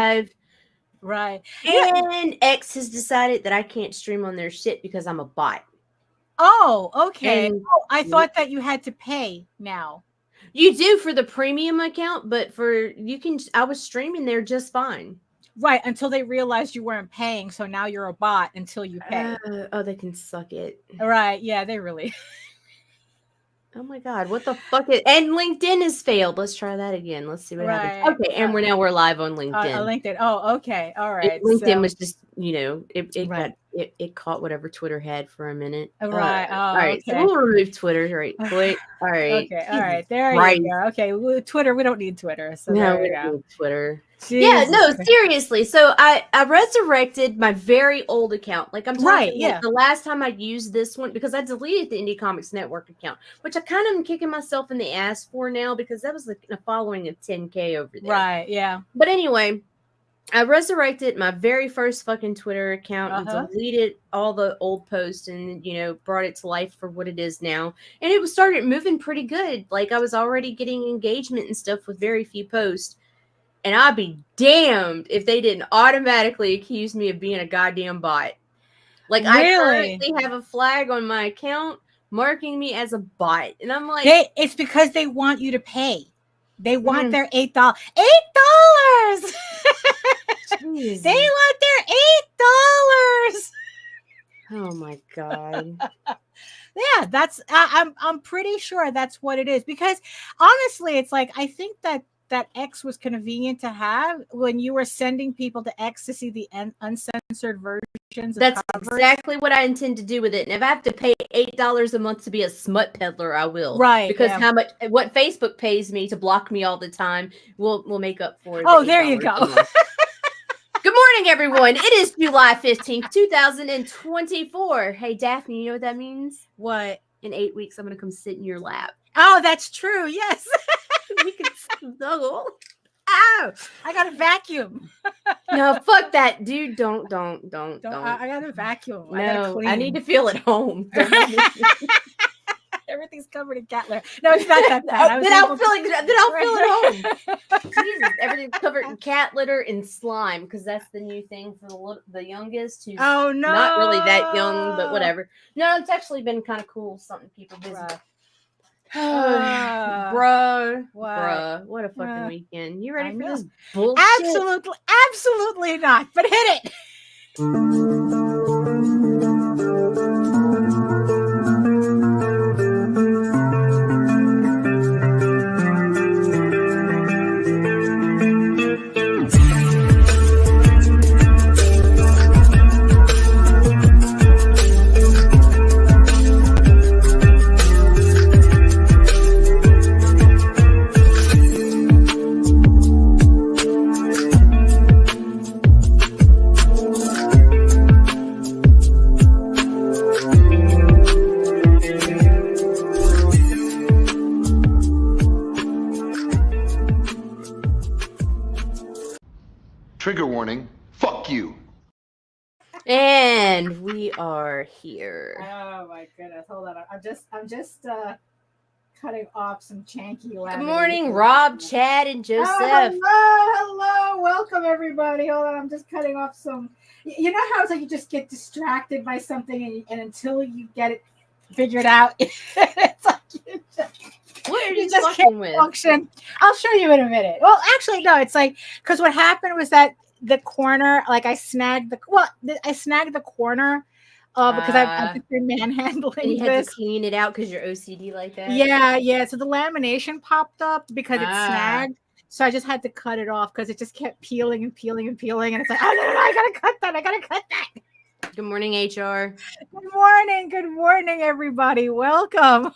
live. Right. And X has decided that I can't stream on their shit because I'm a bot. Oh, okay. And I thought that you had to pay now. You do for the premium account, but I was streaming there just fine. Right, until they realized you weren't paying, so now you're a bot until you pay. Oh, they can suck it. Right, yeah, they really. Oh my God, what the fuck? And LinkedIn has failed. Let's try that again. Let's see what happens. Okay, and we're live on LinkedIn. LinkedIn. Oh, okay. All right. LinkedIn was just, it caught whatever Twitter had for a minute. Right. All right. Okay. So we'll remove Twitter. Right. Click. All right. Okay. All right. There you go. Okay. Twitter. We don't need Twitter. So no, we don't need Twitter. Jesus. Yeah. No. Seriously. So I resurrected my very old account. Like I'm talking. Like the last time I used this one because I deleted the Indie Comics Network account, which I kind of am kicking myself in the ass for now because that was like a following of 10K over there. Right. Yeah. But anyway. I resurrected my very first fucking Twitter account and deleted all the old posts and, brought it to life for what it is now. And it started moving pretty good. Like I was already getting engagement and stuff with very few posts. And I'd be damned if they didn't automatically accuse me of being a goddamn bot. Like I currently have a flag on my account marking me as a bot. And I'm like... It's because they want you to pay. They want their $8. $8! They want their $8. Oh my God. Yeah, that's I'm pretty sure that's what it is. Because honestly, it's like I think that X was convenient to have when you were sending people to X to see the uncensored versions. That's exactly what I intend to do with it. And if I have to pay $8 a month to be a smut peddler, I will. Right. Because what Facebook pays me to block me all the time will make up for it. Oh, there you go. Good morning, everyone. It is July 15th, 2024. Hey, Daphne, you know what that means? What? In 8 weeks, I'm going to come sit in your lap. Oh, that's true. Yes. We can snuggle. Ow! I got a vacuum. No, fuck that, dude. Don't. I got a vacuum. No, I need to feel at home. Everything's covered in cat litter. No, it's not that bad. Then I'll feel at home. Jesus, everything's covered in cat litter and slime because that's the new thing for the youngest who's not really that young, but whatever. No, it's actually been kind of cool. Something people visit. Bruh, what a fucking weekend. You ready for this bullshit? Absolutely not, but hit it. Trigger warning, fuck you. And we are here. Oh my goodness. Hold on. I'm just cutting off some chanky. Good morning, Rob, Chad, and Joseph. Hello. Welcome everybody. Hold on. I'm just cutting off some. You know how it's like you just get distracted by something and until you get it figured out, it's like you just can't function. I'll show you in a minute. Well, actually, no. It's like because what happened was that the corner, like I snagged the corner because I've been manhandling. And you had to clean it out because you're OCD like that. Yeah. So the lamination popped up because it snagged. So I just had to cut it off because it just kept peeling, and it's like, oh no, I gotta cut that. Good morning, HR. Good morning, everybody. Welcome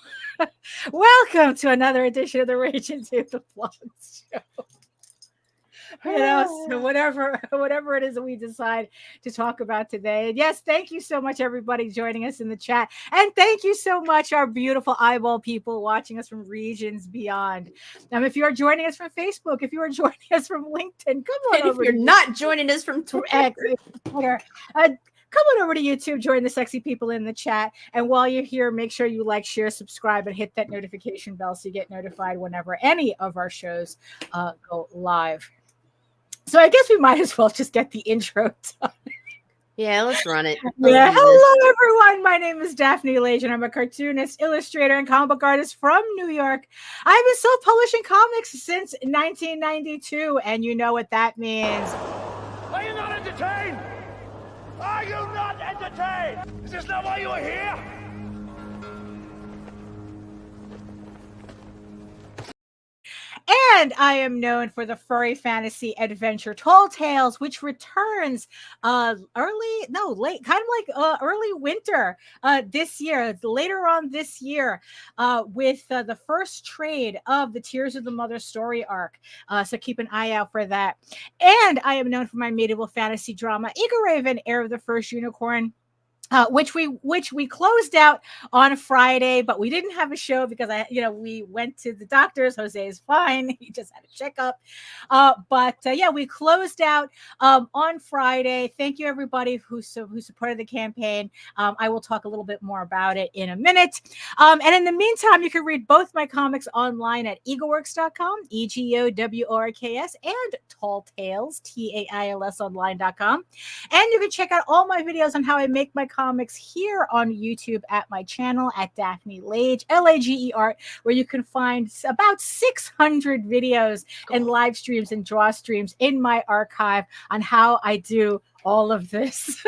to another edition of the Rage Into the Vlogs show. So whatever it is that we decide to talk about today. And yes, thank you so much, everybody joining us in the chat. And thank you so much, our beautiful eyeball people watching us from regions beyond. If you are joining us from Facebook, if you are joining us from LinkedIn, come on over. If you're not joining us from Twitter, come on over to YouTube, join the sexy people in the chat. And while you're here, make sure you like, share, subscribe, and hit that notification bell so you get notified whenever any of our shows go live. So I guess we might as well just get the intro done. Yeah, let's run it. Hello everyone. My name is Daphne Lage, and I'm a cartoonist, illustrator, and comic book artist from New York. I've been self-publishing comics since 1992, and you know what that means. Are you not entertained? Are you not entertained? Is this not why you are here? And I am known for the furry fantasy adventure Tall Tales, which returns early winter this year, later on this year, with the first trade of the Tears of the Mother story arc. So keep an eye out for that. And I am known for my medieval fantasy drama Eagle Raven, Heir of the First Unicorn. Which we closed out on Friday, but we didn't have a show because we went to the doctors. Jose is fine; he just had a checkup. But we closed out on Friday. Thank you everybody who supported the campaign. I will talk a little bit more about it in a minute. And in the meantime, you can read both my comics online at eagleworks.com, EGOWORKS, and Tall Tales, TAILS online.com. And you can check out all my videos on how I make my comics here on YouTube at my channel at Daphne Lage, Lager, where you can find about 600 videos and live streams and draw streams in my archive on how I do all of this.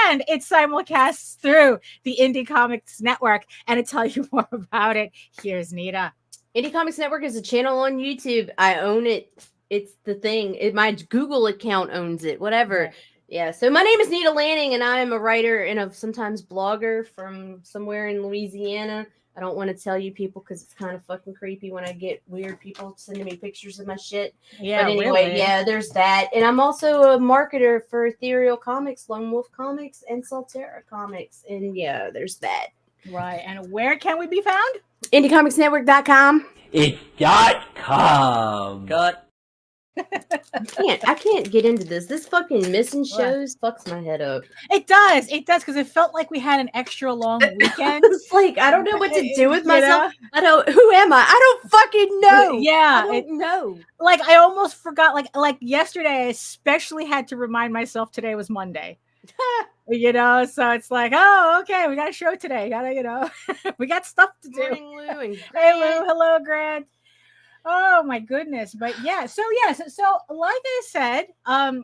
And it simulcasts through the Indie Comics Network. And to tell you more about it, here's Nita. Indie Comics Network is a channel on YouTube. I own it. It's the thing. My Google account owns it. Whatever. Yeah. Yeah, so my name is Nita Lanning, and I am a writer and a sometimes blogger from somewhere in Louisiana. I don't want to tell you people because it's kind of fucking creepy when I get weird people sending me pictures of my shit. Yeah, but anyway, really. Yeah, there's that. And I'm also a marketer for Ethereal Comics, Lone Wolf Comics, and Solterra Comics. And yeah, there's that. Right. And where can we be found? IndieComicsNetwork.com. It's .com. Cut. I can't get into this. This fucking missing shows fucks my head up. It does, because it felt like we had an extra long weekend. It's like I don't know what to do with myself. Who am I? I don't fucking know. Yeah, I don't know. Like I almost forgot. Like yesterday, I especially had to remind myself today was Monday. So it's like, oh, okay, we got a show today. We got stuff to do. Morning, Lou and hey, Lou. Hello, Grant. Oh my goodness. But so like I said,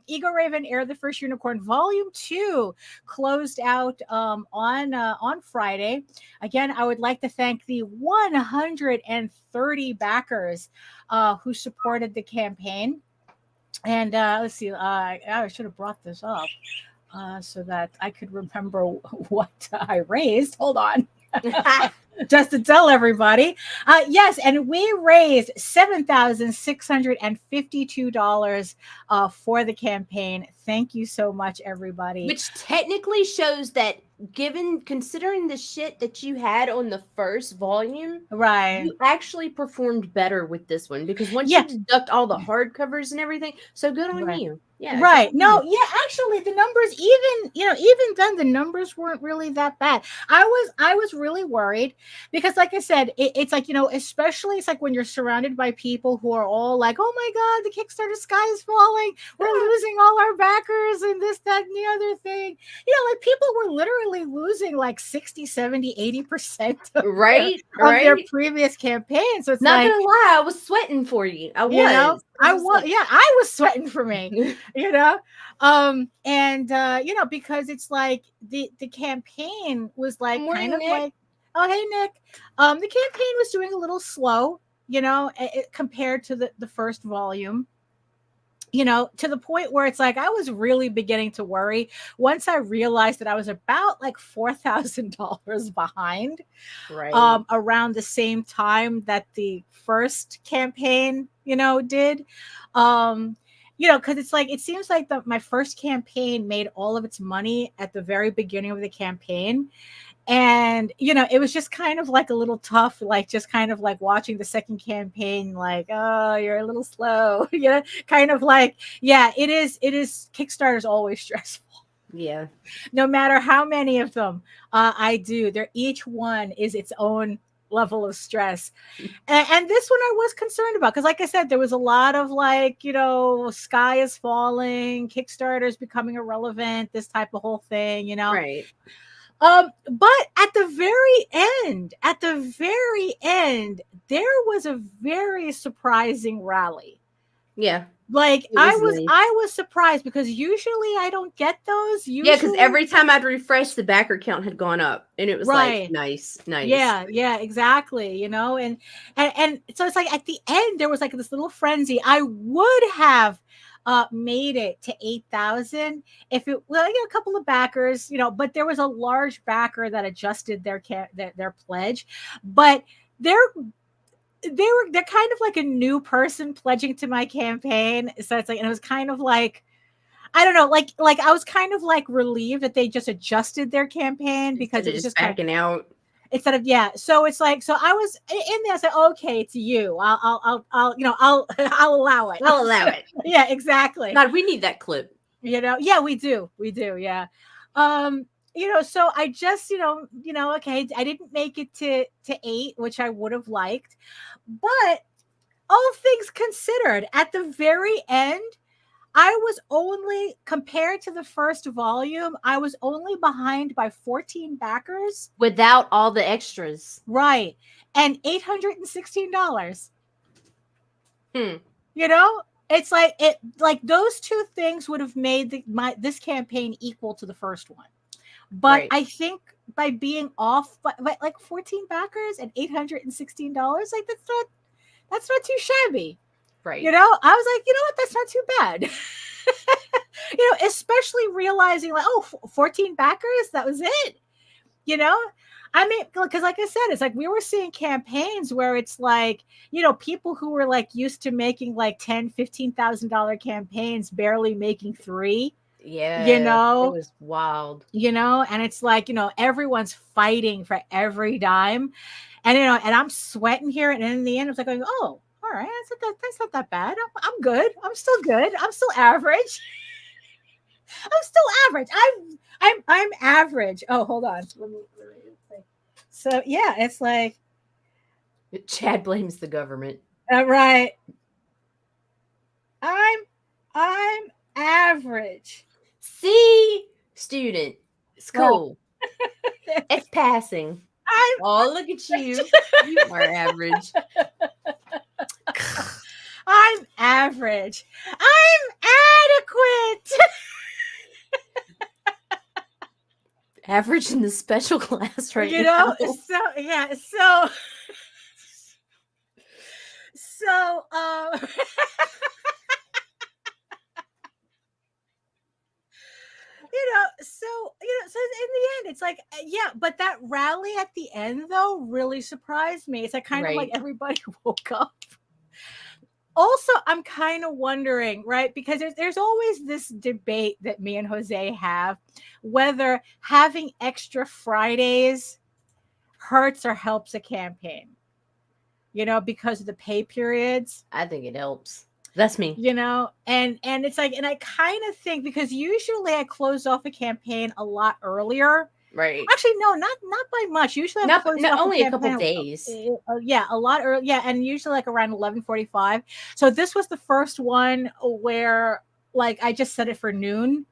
Eagle Raven, Heir of the First Unicorn Volume 2 closed out on Friday. Again, I would like to thank the 130 backers who supported the campaign. And let's see, I should have brought this up so that I could remember what I raised. Hold on. Just to tell everybody. Yes, and we raised $7,652 for the campaign. Thank you so much, everybody. Which technically shows that considering the shit that you had on the first volume, right, you actually performed better with this one because once you deduct all the hardcovers and everything, so good on you. Yeah. Right. No, actually the numbers even then the numbers weren't really that bad. I was really worried because like I said, it's like, especially it's like when you're surrounded by people who are all like, oh my God, the Kickstarter sky is falling. We're losing all our backers and this, that, and the other thing. Like people were literally losing like 60, 70, 80% of their previous campaign. So it's not gonna lie, I was sweating for you. I was. I was sweating for me. Because it's like the campaign was like kind of like, oh, hey, Nick. The campaign was doing a little slow, compared to the first volume. To the point where it's like I was really beginning to worry once I realized that I was about like $4,000 behind, right? Around the same time that the first campaign, did. Because it's like it seems like my first campaign made all of its money at the very beginning of the campaign. And, it was just kind of like a little tough, like just kind of like watching the second campaign, like, oh, you're a little slow, kind of like, it is. Kickstarter is always stressful. Yeah. No matter how many of them I do, each one is its own level of stress. And this one I was concerned about because, like I said, there was a lot of like, sky is falling, Kickstarter's becoming irrelevant, this type of whole thing, Right. But at the very end, there was a very surprising rally. Yeah. Like nice. I was surprised because usually I don't get those. Yeah, because every time I'd refresh, the backer count had gone up, and it was like nice. Yeah, exactly. And so it's like at the end there was like this little frenzy. I would have made it to 8,000 if it I get a couple of backers, but there was a large backer that adjusted their pledge, but they're kind of like a new person pledging to my campaign. So it's like, and it was kind of like, I don't know, like I was kind of like relieved that they just adjusted their campaign because it was just backing out instead of So it's like, so I was in there. I said, okay, it's you. I'll I'll allow it. I'll allow it. Yeah, exactly. God, we need that clip. Yeah, we do. Yeah. So I just, okay, I didn't make it to 8, which I would have liked, but all things considered, at the very end, I was only, compared to the first volume, I was only behind by 14 backers. Without all the extras. Right. And $816. It's like those two things would have made this campaign equal to the first one. But right. I think by being off by like 14 backers and $816, like that's not too shabby. Right. I was like, what, that's not too bad. Especially realizing like, 14 backers, that was it. I mean, because like I said, it's like we were seeing campaigns where it's like, people who were like used to making like $10,000, $15,000 campaigns barely making 3. Yeah. It was wild. And it's like, everyone's fighting for every dime. And, and I'm sweating here. And in the end, I was like, going, oh, all right, that's not that bad. I'm good. I'm still good. I'm still average. I'm average. Oh, hold on. Let me so yeah, it's like Chad blames the government. Right. I'm average. See, student, it's cool. It's passing. Look at you. You are average. I'm average. I'm adequate. Average in the special class right now. So so in the end, it's like, yeah, but that rally at the end, though, really surprised me. It's like kind of like everybody woke up. Also, I'm kind of wondering, right? Because there's always this debate that me and Jose have, whether having extra Fridays hurts or helps a campaign, because of the pay periods. I think it helps. That's me. And it's like, and I kind of think, because usually I close off a campaign a lot earlier. Right. Actually, no, not by much. Usually only a couple days. A lot early. Yeah, and usually like around 11:45. So this was the first one where like I just set it for noon.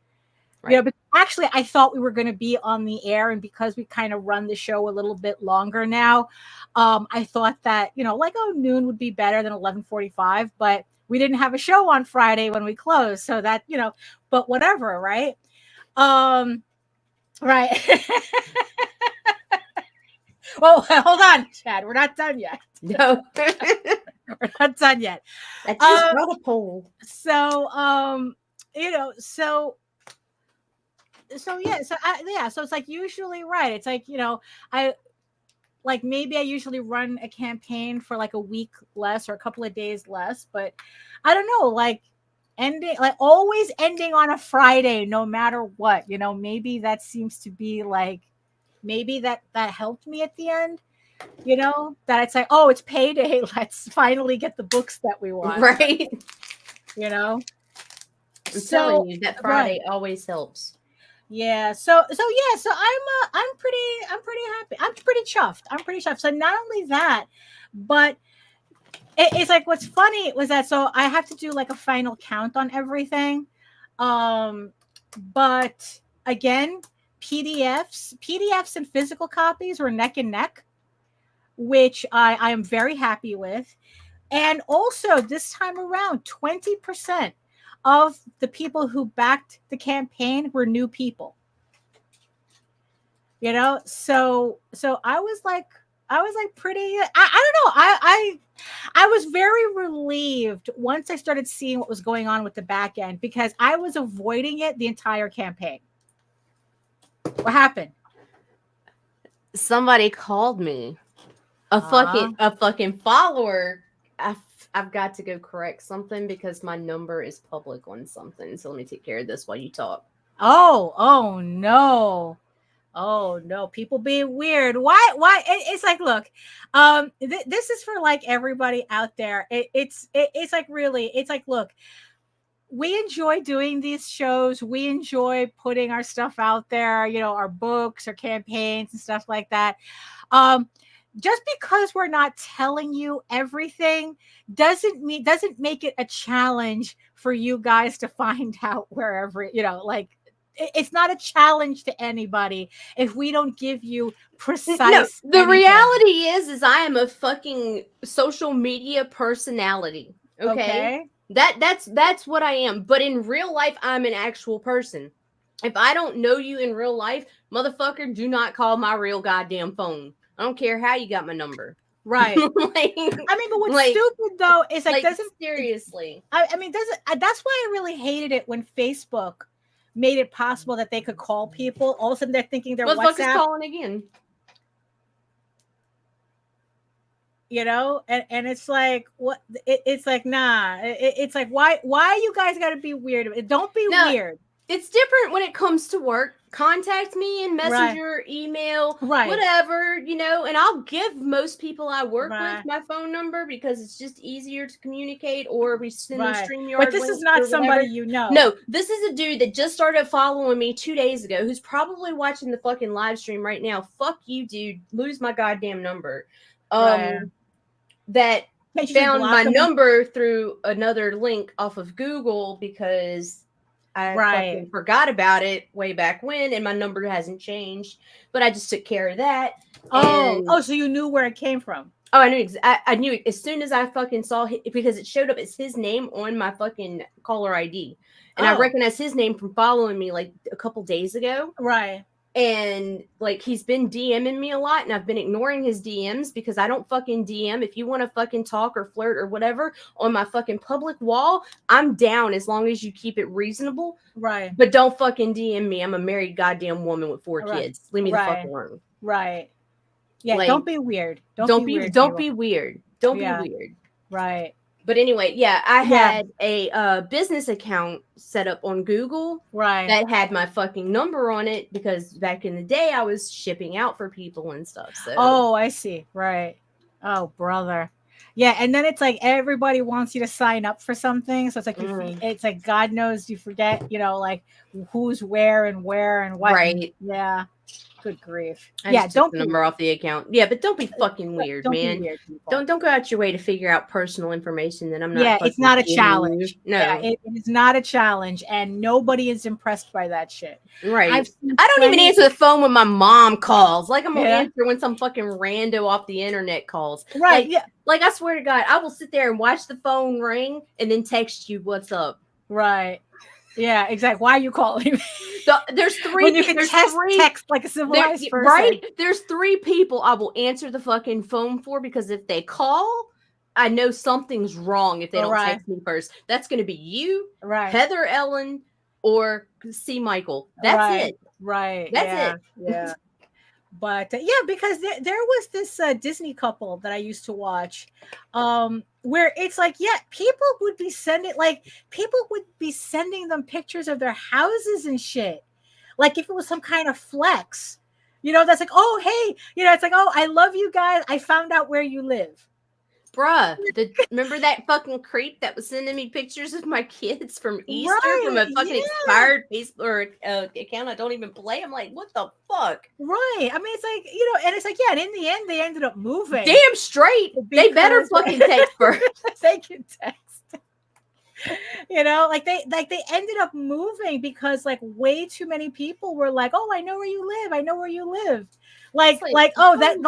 Right. But actually I thought we were going to be on the air, and because we kind of run the show a little bit longer now, I thought that, noon would be better than 11:45, but we didn't have a show on Friday when we closed, so that, but whatever, right? Right. Well, hold on, Chad. We're not done yet. No. We're not done yet. That's just not a poll. So, so it's like usually, right. It's like, maybe I usually run a campaign for like a week less or a couple of days less, but I don't know, always ending on a Friday, no matter what, maybe that seems to be like, maybe that helped me at the end, that it's like, oh, it's payday. Let's finally get the books that we want. Right. I'm telling you that Friday always helps. Yeah. So I'm pretty happy. I'm pretty chuffed. So not only that, but it's like what's funny was that so I have to do like a final count on everything. But again, PDFs and physical copies were neck and neck, which I am very happy with. And also this time around, 20% of the people who backed the campaign were new people. So I was like pretty, I don't know. I was very relieved once I started seeing what was going on with the back end, because I was avoiding it the entire campaign. What happened? Somebody called me. A fucking follower. I've got to go correct something because my number is public on something. So let me take care of this while you talk. Oh no. Oh no, people being weird. Why? It's like, look, this is for like everybody out there. It's like, really, it's like, look, we enjoy doing these shows. We enjoy putting our stuff out there, our books or campaigns and stuff like that. Just because we're not telling you everything doesn't make it a challenge for you guys to find out wherever, like, it's not a challenge to anybody if we don't give you precise. No, the anything. reality is I am a fucking social media personality. Okay? That's what I am. But in real life, I'm an actual person. If I don't know you in real life, motherfucker, do not call my real goddamn phone. I don't care how you got my number. Right. But what's stupid though is doesn't seriously. That's why I really hated it when Facebook made it possible that they could call people. All of a sudden they're thinking they're WhatsApp calling again. And it's like, what? It's like, nah. It's like, why you guys got to be weird? Don't be weird. It's different when it comes to work. Contact me in Messenger, email, whatever, and I'll give most people I work with my phone number because it's just easier to communicate, or we send them StreamYard. But this is not somebody No, this is a dude that just started following me 2 days ago who's probably watching the fucking live stream right now. Fuck you, dude. Lose my goddamn number. That found my number through another link off of Google because I fucking forgot about it way back when, and my number hasn't changed. But I just took care of that. So you knew where it came from? Oh, I knew. I knew it as soon as I fucking saw it, because it showed up as his name on my fucking caller ID, and I recognized his name from following me like a couple days ago. Right. And like, he's been DMing me a lot, and I've been ignoring his DMs because I don't fucking DM. If you want to fucking talk or flirt or whatever on my fucking public wall, I'm down as long as you keep it reasonable. Right. But don't fucking DM me. I'm a married goddamn woman with 4 kids. Leave me the fuck alone. Right. Yeah. Like, don't be weird. Don't be weird. Don't be weird. Right. But anyway, I had a business account set up on Google that had my fucking number on it because back in the day I was shipping out for people and stuff. So I see. Right. Oh, brother. Yeah, and then it's like everybody wants you to sign up for something, so it's like it's like God knows you forget, like who's where and what. Right. Yeah. Good grief. Don't the number off the account. Yeah, but don't be fucking weird, man. Be weird, don't go out your way to figure out personal information that I'm not. Yeah, it's not a challenge. No, it is not a challenge, and nobody is impressed by that shit. Right. I don't even answer the phone when my mom calls. Like, I'm gonna answer when some fucking rando off the internet calls. Right. Like I swear to God, I will sit there and watch the phone ring and then text you what's up. Right. Yeah, exactly. Why are you calling me? There's 3 when you can text like a civilized person. Right? There's 3 people I will answer the fucking phone for, because if they call, I know something's wrong if they don't text me first. That's going to be you, Heather Ellen, or C. Michael. That's it. Right. That's it. Yeah. But because there was this Disney couple that I used to watch, where it's like, people would be sending them pictures of their houses and shit, like if it was some kind of flex, that's like, oh hey, it's like, oh, I love you guys, I found out where you live. Bruh, remember that fucking creep that was sending me pictures of my kids from Easter from a fucking expired Facebook or account I don't even play? I'm like, what the fuck? Right. I mean, it's like, and it's like, yeah, and in the end, they ended up moving. Damn straight. They better fucking text first. They can text. Like they ended up moving because like way too many people were like, oh, I know where you live. I know where you live. Like oh, that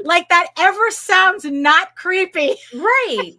like that ever sounds not creepy. Right.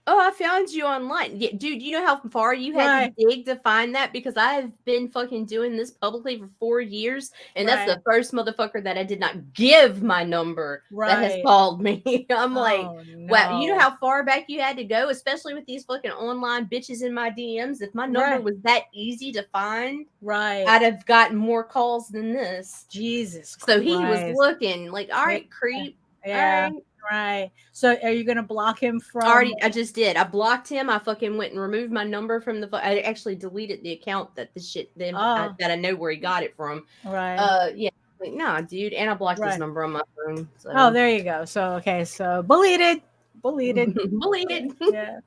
Oh, I found you online. Yeah, dude, you know how far you had to dig to find that? Because I've been fucking doing this publicly for 4 years, and that's the first motherfucker that I did not give my number that has called me. I'm like, wow, you know how far back you had to go, especially with these fucking online bitches in my DMs? If my number was that easy to find, I'd have gotten more calls than this. Jesus So he was looking like, all right, creep. Yeah. All right. Right. So are you going to block him from? I just did. I blocked him. I fucking went and removed my number from the I actually deleted the account that the shit that I know where he got it from. Right. Yeah. Like, nah, dude. And I blocked his number on my phone. So. Oh, there you go. So okay. So deleted. Yeah.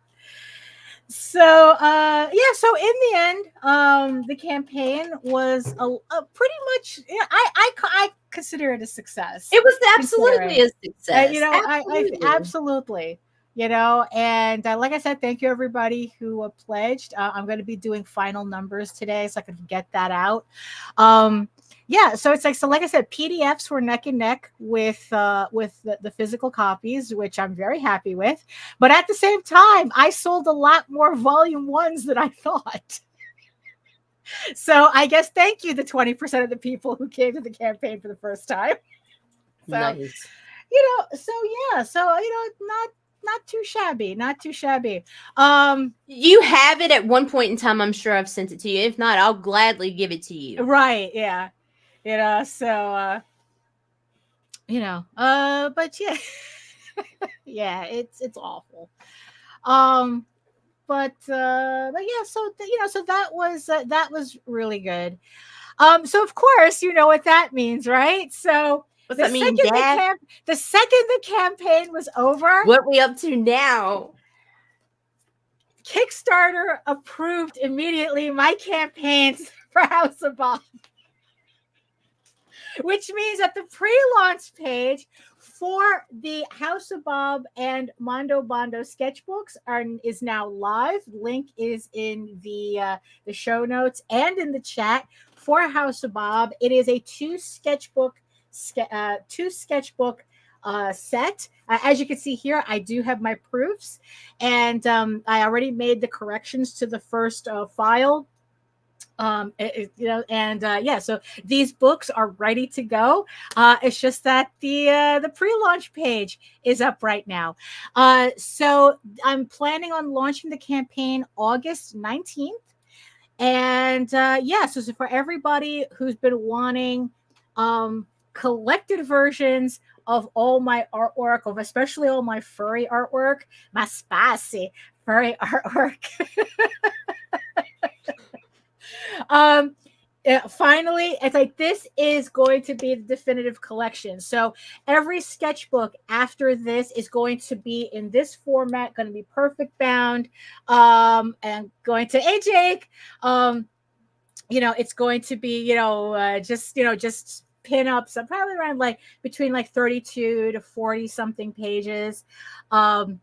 So so in the end, the campaign was a pretty much, I consider it a success. It was absolutely a success. I absolutely, and like I said, thank you everybody who pledged. I'm going to be doing final numbers today so I can get that out. So it's like I said, PDFs were neck and neck with the physical copies, which I'm very happy with. But at the same time, I sold a lot more volume 1s than I thought. So I guess thank you to 20% of the people who came to the campaign for the first time. So, nice. Not too shabby. You have it at one point in time. I'm sure I've sent it to you. If not, I'll gladly give it to you. Right. Yeah. But yeah, yeah, it's awful. But yeah, so that was really good. So of course, you know what that means, right? So what's that mean, Dad? The second the campaign was over, what we up to now? Kickstarter approved immediately my campaigns for House of Bob. Which means that the pre-launch page for the House of Bob and Mondo Bondo sketchbooks is now live. Link is in the show notes and in the chat for House of Bob. It is a two sketchbook set. As you can see here, I do have my proofs, and I already made the corrections to the first file. So these books are ready to go. It's just that the pre-launch page is up right now. So I'm planning on launching the campaign August 19th. And so for everybody who's been wanting collected versions of all my artwork, of especially all my furry artwork, my spicy furry artwork. Finally, it's like this is going to be the definitive collection. So every sketchbook after this is going to be in this format, going to be perfect bound. And going to Jake, it's going to be just pin ups, probably around like between 32 to 40 something pages. And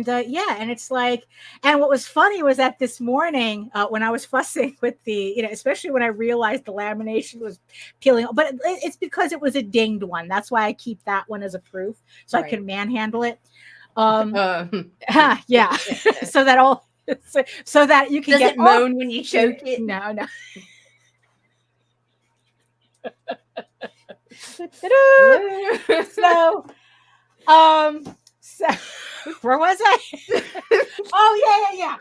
it's like, and what was funny was that this morning when I was fussing with the, especially when I realized the lamination was peeling, but it's because it was a dinged one. That's why I keep that one as a proof, so I can manhandle it. Yeah, so that you can Does it moan when you choke it? No. So where was I? Oh yeah.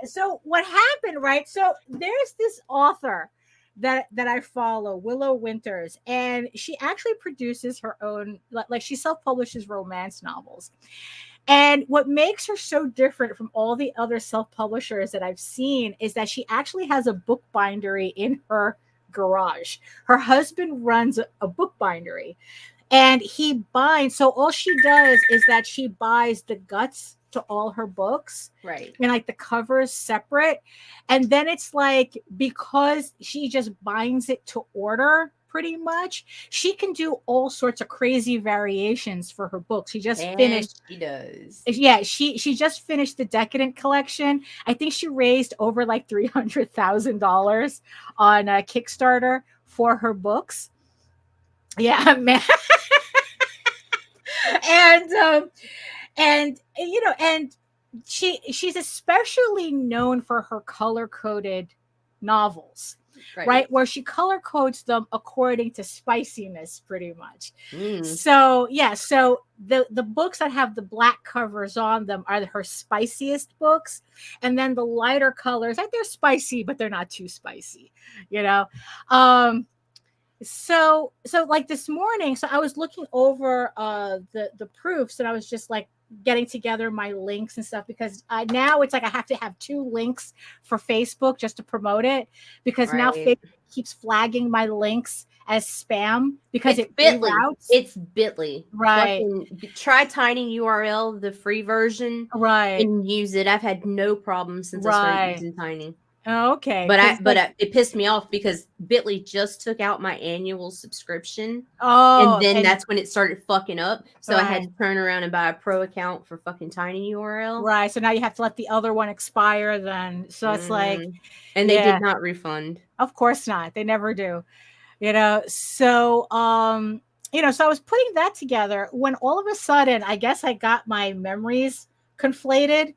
So what happened, right? So there's this author that I follow, Willow Winters, and she actually produces her own, like she self-publishes romance novels. And what makes her so different from all the other self-publishers that I've seen is that she actually has a book bindery in her garage. Her husband runs a book bindery. And he binds. So all she does is that she buys the guts to all her books, Right. and like the covers separate. And then it's like, because she just binds it to order pretty much, she can do all sorts of crazy variations for her books. She just finished. She does. Yeah, she just finished the Decadent collection. I think she raised over like $300,000 on Kickstarter for her books. Yeah, man. And you know, and she's especially known for her color coded novels, right? Where she color codes them according to spiciness, pretty much. So yeah, so the books that have the black covers on them are her spiciest books, and then the lighter colors, like, they're spicy, but they're not too spicy, you know. So like this morning, so I was looking over the proofs, and I was just like getting together my links and stuff, because now it's like I have to have 2 links for Facebook just to promote it, because now Facebook keeps flagging my links as spam because it's it Bitly. reroutes. It's Bitly. Right. Try Tiny URL, the free version, right, and use it. I've had no problems since I started using Tiny. Okay. But it pissed me off because Bitly just took out my annual subscription. Oh, and then that's when it started fucking up. So I had Right. to turn around and buy a pro account for fucking Tiny URL. right. So now you have to let the other one expire then. So it's like, and they yeah. did not refund. Of course not. They never do. You know, so you know, so I was putting that together when all of a sudden, I guess I got my memories conflated,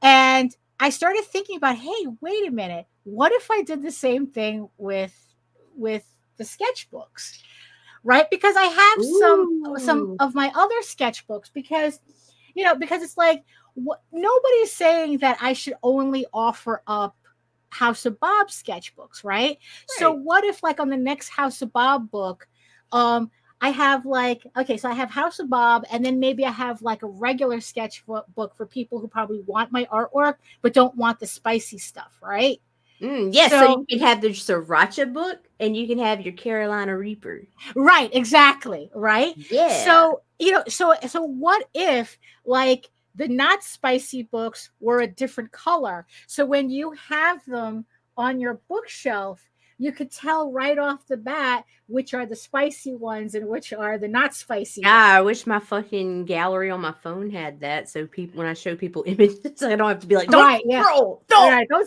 and I started thinking about, hey, wait a minute, what if I did the same thing with the sketchbooks, right? Because I have some of my other sketchbooks, because you know, because it's like, nobody's saying that I should only offer up House of Bob sketchbooks, right? So what if, like, on the next House of Bob book, I have like, okay, so I have House of Bob, and then maybe I have like a regular sketchbook for people who probably want my artwork but don't want the spicy stuff, right? Yes, so you can have the Sriracha book, and you can have your Carolina Reaper. Right, exactly, right? Yeah. So, you know, so what if, like, the not spicy books were a different color? So when you have them on your bookshelf, you could tell right off the bat which are the spicy ones and which are the not spicy ones. I wish my fucking gallery on my phone had that, so people, when I show people images, I don't have to be like, don't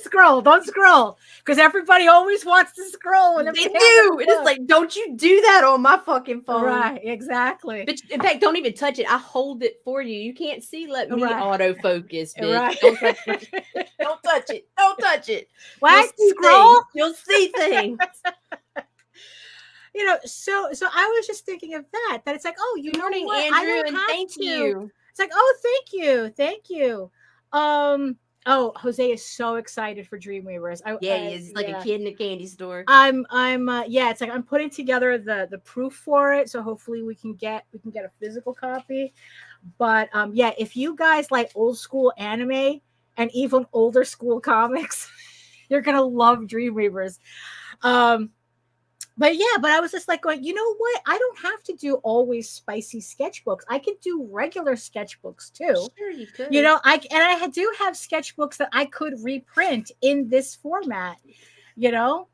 scroll, don't scroll, because everybody always wants to scroll. They do. It is like, don't you do that on my fucking phone. Right, exactly. Bitch, in fact, don't even touch it. I hold it for you. You can't see. Let me autofocus, bitch. Right. Don't touch it. Don't touch it. Don't touch it. What? Scroll? You'll see things. You know, so I was just thinking of that it's like, oh, you Good morning, know what? Andrew, I don't and have thank to. you. It's like, oh, thank you. Oh, Jose is so excited for Dreamweavers. He is like a kid in a candy store. I'm it's like I'm putting together the proof for it, so hopefully we can get a physical copy. But yeah, if you guys like old school anime and even older school comics, you're gonna love Dreamweavers. But I was just like going, you know what? I don't have to do always spicy sketchbooks. I could do regular sketchbooks too. Sure, you could. You know, I do have sketchbooks that I could reprint in this format. You know,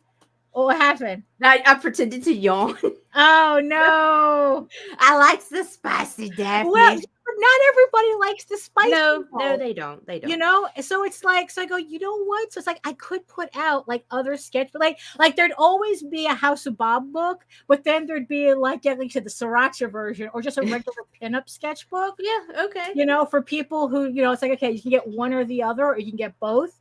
what happened? I pretended to yawn. Oh no! I like the spicy, Daphne. Well, not everybody likes the spicy. No, they don't. They don't. You know, so it's like, so I go, you know what? So it's like I could put out like other sketch, like there'd always be a House of Bob book, but then there'd be like the Sriracha version or just a regular pinup sketchbook. Yeah, okay. You know, for people who, you know, it's like, okay, you can get one or the other, or you can get both.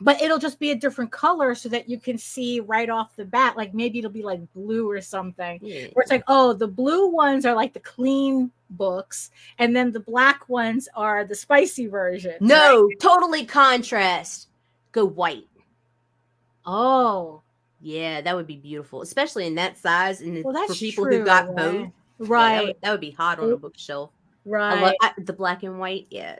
But it'll just be a different color so that you can see right off the bat. Like maybe it'll be like blue or something. Yeah. Where it's like, oh, the blue ones are like the clean books, and then the black ones are the spicy version. No, right? Totally contrast. Go white. Oh. Yeah, that would be beautiful, especially in that size, and well, for people who got both. Right. Yeah, that would be hot on a bookshelf. Right. I love the black and white. Yeah.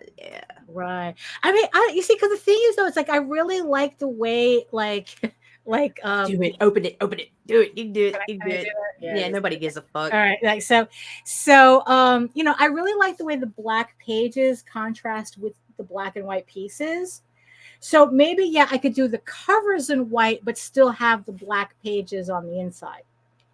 Right. I mean, you see, because the thing is, though, it's like I really like the way, like, Like Do it, open it, do it, you can do it, you can can do I it. do that? Yeah, nobody gives a fuck. All right, like you know, I really like the way the black pages contrast with the black and white pieces. So maybe yeah, I could do the covers in white, but still have the black pages on the inside.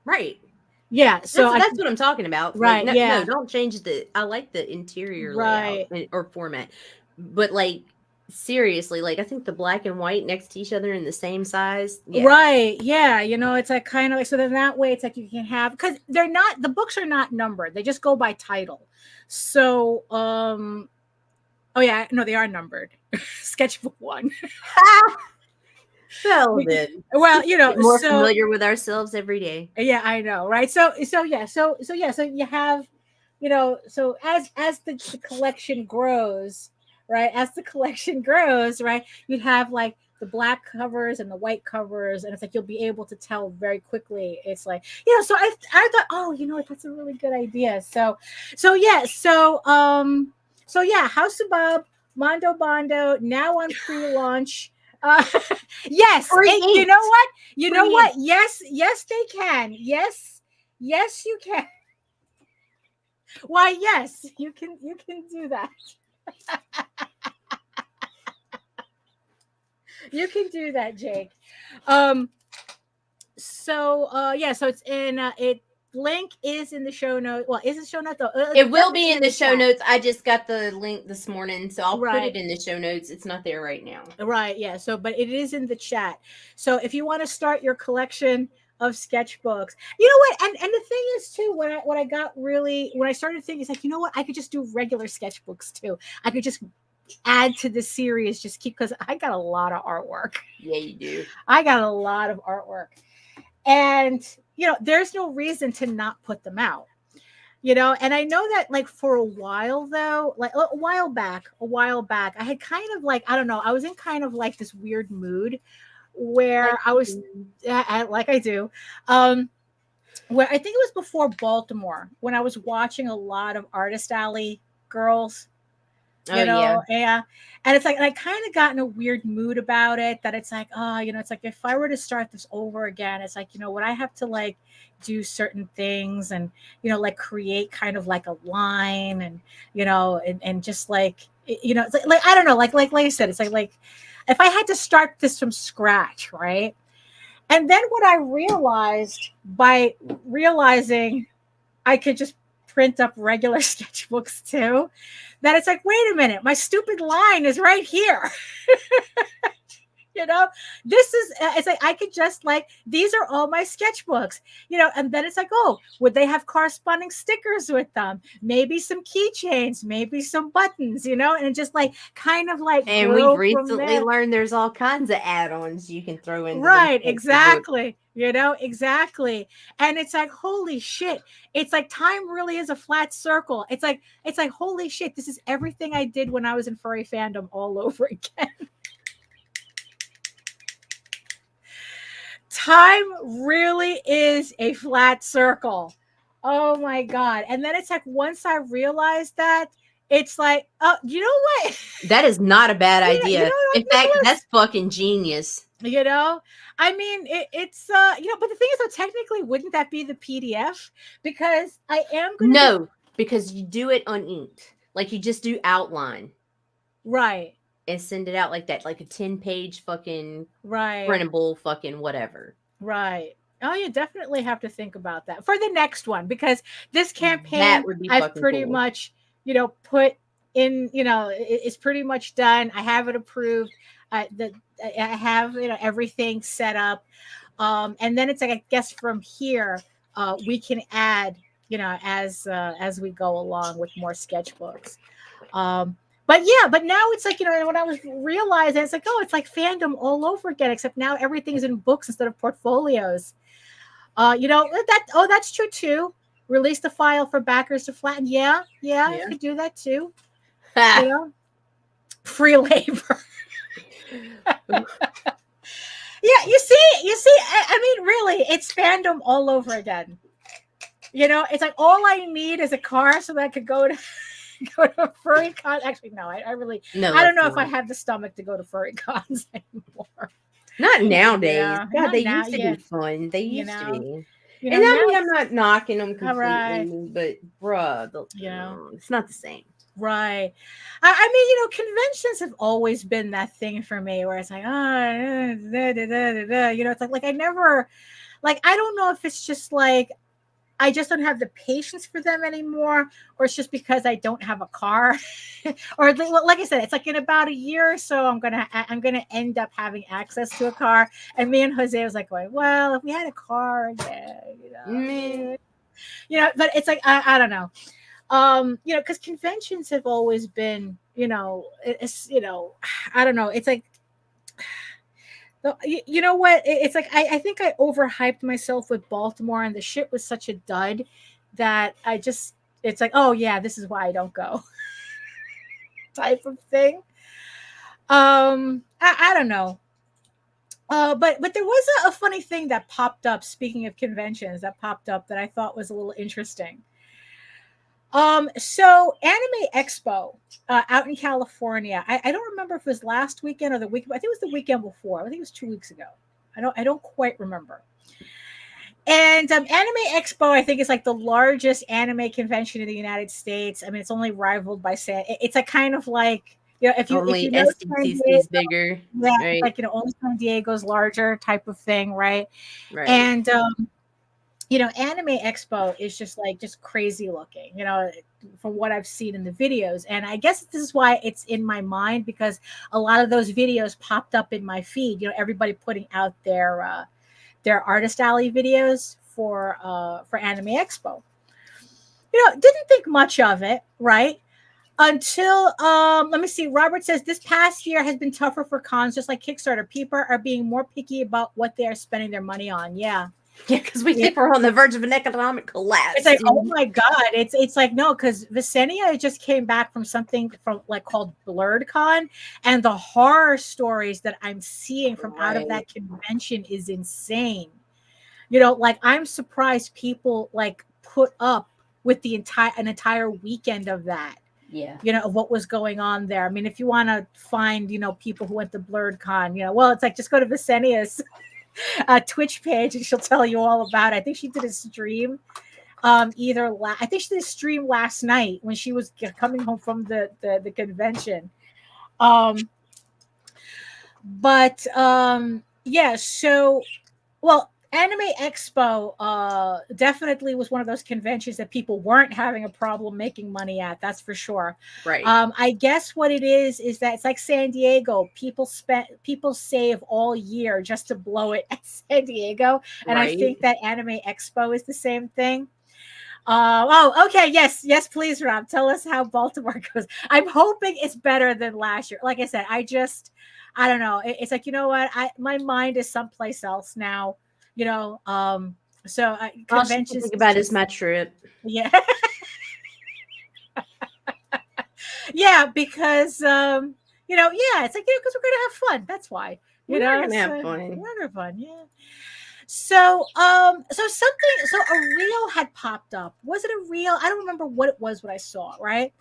Right. Yeah, so That's what I'm talking about. Like, right, yeah, no, don't change the. I like the interior layout right, or format, but like seriously, like I think the black and white next to each other in the same size. Yeah, right, yeah. You know, it's like kind of like so. Then that way, it's like you can have because they're not the books are not numbered; they just go by title. So, oh yeah, no, they are numbered. Sketchbook 1. well then, Well, you know, get more so familiar with ourselves every day. yeah, I know, right? So yeah, so you have, you know, so as the collection grows, right? As the collection grows, right? You'd have like the black covers and the white covers, and it's like you'll be able to tell very quickly. It's like, you know, so I thought, oh, you know what, that's a really good idea. So yeah, House of Bob, Mondo Bondo, now on pre-launch. Uh, yes, and you know what? You know what? Yes, they can. Yes, you can. Why? Yes, you can do that. You can do that, Jake. Yeah, so it's in it link is in the show notes. Well, is it show notes though? It will be in the show notes. I just got the link this morning, so I'll put Right. it in the show notes. It's not there right now. Right, yeah. So, but it is in the chat. So, if you want to start your collection of sketchbooks, you know what? And the thing is too, when I started thinking, it's like, you know what? I could just do regular sketchbooks too. I could just add to the series, just keep because I got a lot of artwork. Yeah, you do. I got a lot of artwork, and you know, there's no reason to not put them out. You know, and I know that like for a while though, like a while back, I had kind of like, I don't know, I was in kind of like this weird mood where Like I was like I do, where I think it was before Baltimore when I was watching a lot of Artist Alley girls. You know, yeah. And it's like, and I kind of got in a weird mood about it that it's like, oh, you know, it's like if I were to start this over again, it's like, you know, would I have to like do certain things and, you know, like create kind of like a line and, you know, and just like, you know, it's like I don't know, like I said, it's like if I had to start this from scratch, right? And then what I realized by realizing I could just print up regular sketchbooks too, that it's like, wait a minute, my stupid line is right here. You know, this is, it's like, I could just like, these are all my sketchbooks, you know, and then it's like, oh, would they have corresponding stickers with them? Maybe some keychains, maybe some buttons, you know, and just like, kind of like, and we've recently learned there's all kinds of add-ons you can throw in. Right, exactly. You know, exactly. And it's like, holy shit. It's like time really is a flat circle. It's like, holy shit, this is everything I did when I was in furry fandom all over again. Time really is a flat circle. Oh my God. And then it's like, once I realized that, it's like, oh, you know what? That is not a bad idea. You know what, in fact, that's fucking genius. You know, I mean, it's you know, but the thing is, though, technically, wouldn't that be the PDF? Because I am going to because you do it uninked, like you just do outline, right, and send it out like that, like a 10-page fucking right, printable fucking whatever. Right. Oh, you definitely have to think about that for the next one because this campaign I've pretty much, you know, put in, you know, it's pretty much done. I have it approved. I have, you know, everything set up. And then it's like, I guess from here, we can add, you know, as we go along with more sketchbooks. But now it's like, you know, when I was realizing, it's like, oh, it's like fandom all over again, except now everything's in books instead of portfolios. You know, that's true too. Release the file for backers to flatten. Yeah. You could do that too. You know, free labor. Yeah, you see, I mean, really, it's fandom all over again. You know, it's like all I need is a car so that I could go to a furry con. Actually, no, I really, I don't know if I have the stomach to go to furry cons anymore. Not nowadays. Yeah, God, not they now. used to Yeah, be fun. They you used to know, be. you And know I now. mean, I'm not knocking them All right. completely, but bruh, You know. it's not the same. Right. I mean, you know, conventions have always been that thing for me where it's like, you know, it's like I never, like, I don't know if it's just like, I just don't have the patience for them anymore, or it's just because I don't have a car, or like I said, it's like in about a year or so, I'm gonna end up having access to a car. And me and Jose was like going, well, if we had a car, yeah, you know, but it's like I don't know. You know, because conventions have always been, you know, it's, you know, I don't know, it's like, you know what, it's like I think I overhyped myself with Baltimore, and the shit was such a dud that I just, it's like, oh yeah, this is why I don't go type of thing. I don't know. But there was a funny thing that popped up, speaking of conventions, that popped up that I thought was a little interesting. So Anime Expo out in California. I don't remember if it was last weekend or the week. I think it was the weekend before. I think it was 2 weeks ago. I don't quite remember. And Anime Expo, I think, is like the largest anime convention in the United States. I mean, it's only rivaled by it's a kind of like, you know, if you Only know San SDCC Diego, is bigger, yeah, it's right? like, you know, only San Diego's larger type of thing, right? Right. And you know, Anime Expo is just crazy looking, you know, from what I've seen in the videos. And I guess this is why it's in my mind, because a lot of those videos popped up in my feed, you know, everybody putting out their artist alley videos for Anime Expo. You know, didn't think much of it, right? Until let me see. Robert says this past year has been tougher for cons, just like Kickstarter. People are being more picky about what they are spending their money on. Yeah. Yeah, because we think we're on the verge of an economic collapse. It's like, oh my god, it's like, no, because Visenia just came back from something from like called BlurredCon, and the horror stories that I'm seeing from out of that convention is insane. You know, like, I'm surprised people like put up with an entire weekend of that. Yeah. You know, of what was going on there. I mean, if you want to find, you know, people who went to BlurredCon, you know, well, it's like, just go to Visenia's Twitch page and she'll tell you all about it. I think she did a stream I think she did a stream last night when she was coming home from the convention. Yeah, so, well, Anime Expo definitely was one of those conventions that people weren't having a problem making money at. That's for sure. Right. I guess what it is that it's like San Diego. People save all year just to blow it at San Diego, and I think that Anime Expo is the same thing. Okay. Yes, please, Rob. Tell us how Baltimore goes. I'm hoping it's better than last year. Like I said, I don't know. It's like, you know what? My mind is someplace else now. You know, so conventions. Think about is my trip. Yeah. Yeah, because you know, yeah, it's like, you know, because we're gonna have fun. That's why. We're gonna have fun. We're gonna have fun. Yeah. So a reel had popped up. Was it a reel? I don't remember what it was, what I saw, right?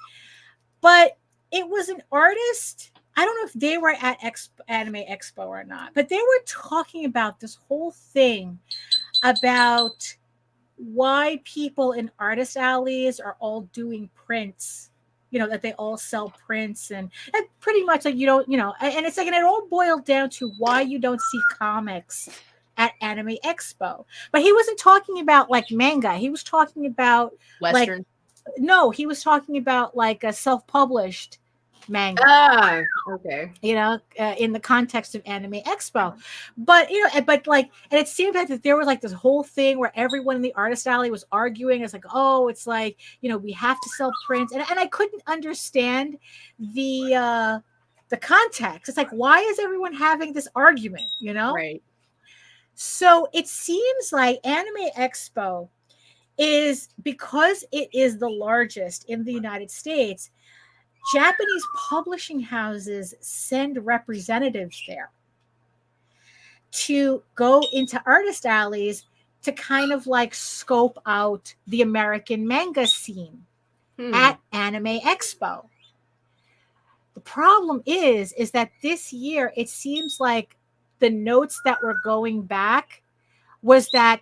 But it was an artist. I don't know if they were at Anime Expo or not, but they were talking about this whole thing about why people in artist alleys are all doing prints. You know, that they all sell prints, and pretty much like, you don't, you know, and it's like, and it all boiled down to why you don't see comics at Anime Expo. But he wasn't talking about like manga. He was talking about Western. like, no, he was talking about like a self-published manga. Ah, okay. You know, in the context of Anime Expo. But, you know, but like, and it seemed like that there was like this whole thing where everyone in the artist alley was arguing. It's like, oh, it's like, you know, we have to sell prints. And I couldn't understand the context. It's like, why is everyone having this argument, you know? Right. So it seems like Anime Expo is, because it is the largest in the United States, Japanese publishing houses send representatives there to go into artist alleys to kind of like scope out the American manga scene at Anime Expo. The problem is that this year it seems like the notes that were going back was that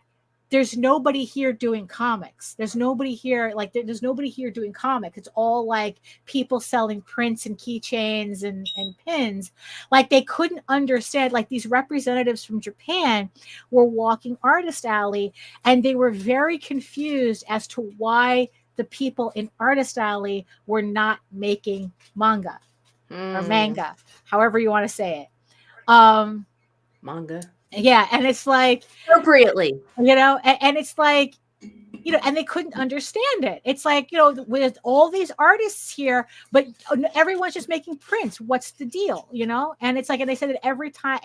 there's nobody here doing comics. There's nobody here, like there's nobody here doing comics. It's all like people selling prints and keychains and pins. Like they couldn't understand, like these representatives from Japan were walking Artist Alley and they were very confused as to why the people in Artist Alley were not making manga or manga, however you want to say it. Manga. Yeah, and it's like appropriately, and it's like, and they couldn't understand it. It's like, with all these artists here, but everyone's just making prints. What's the deal, And it's like, and they said that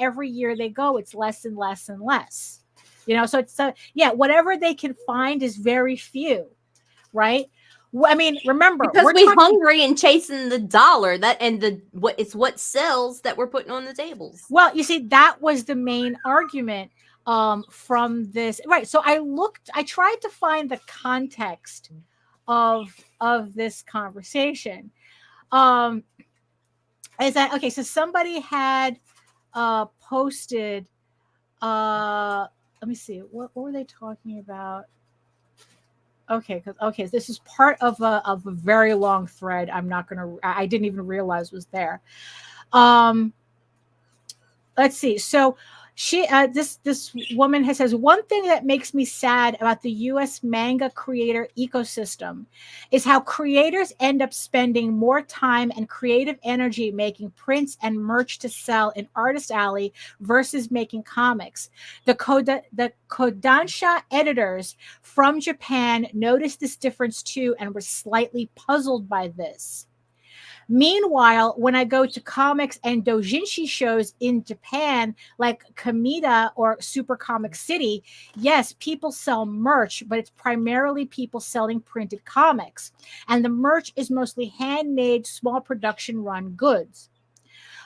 every year they go, it's less and less and less, So it's whatever they can find is very few, right? I mean, remember, because we're hungry and chasing the dollar it's what sells that we're putting on the tables. Well, you see, that was the main argument from this, right? So I tried to find the context of this conversation. Is that okay? So somebody had posted. Let me see. What were they talking about? Okay, this is part of a very long thread. I didn't even realize was there. Let's see. So she, this woman says, one thing that makes me sad about the U.S. manga creator ecosystem is how creators end up spending more time and creative energy making prints and merch to sell in Artist Alley versus making comics. The Kodansha editors from Japan noticed this difference too and were slightly puzzled by this. Meanwhile, when I go to comics and doujinshi shows in Japan, like Kamita or Super Comic City, yes, people sell merch, but it's primarily people selling printed comics. And the merch is mostly handmade, small production run goods.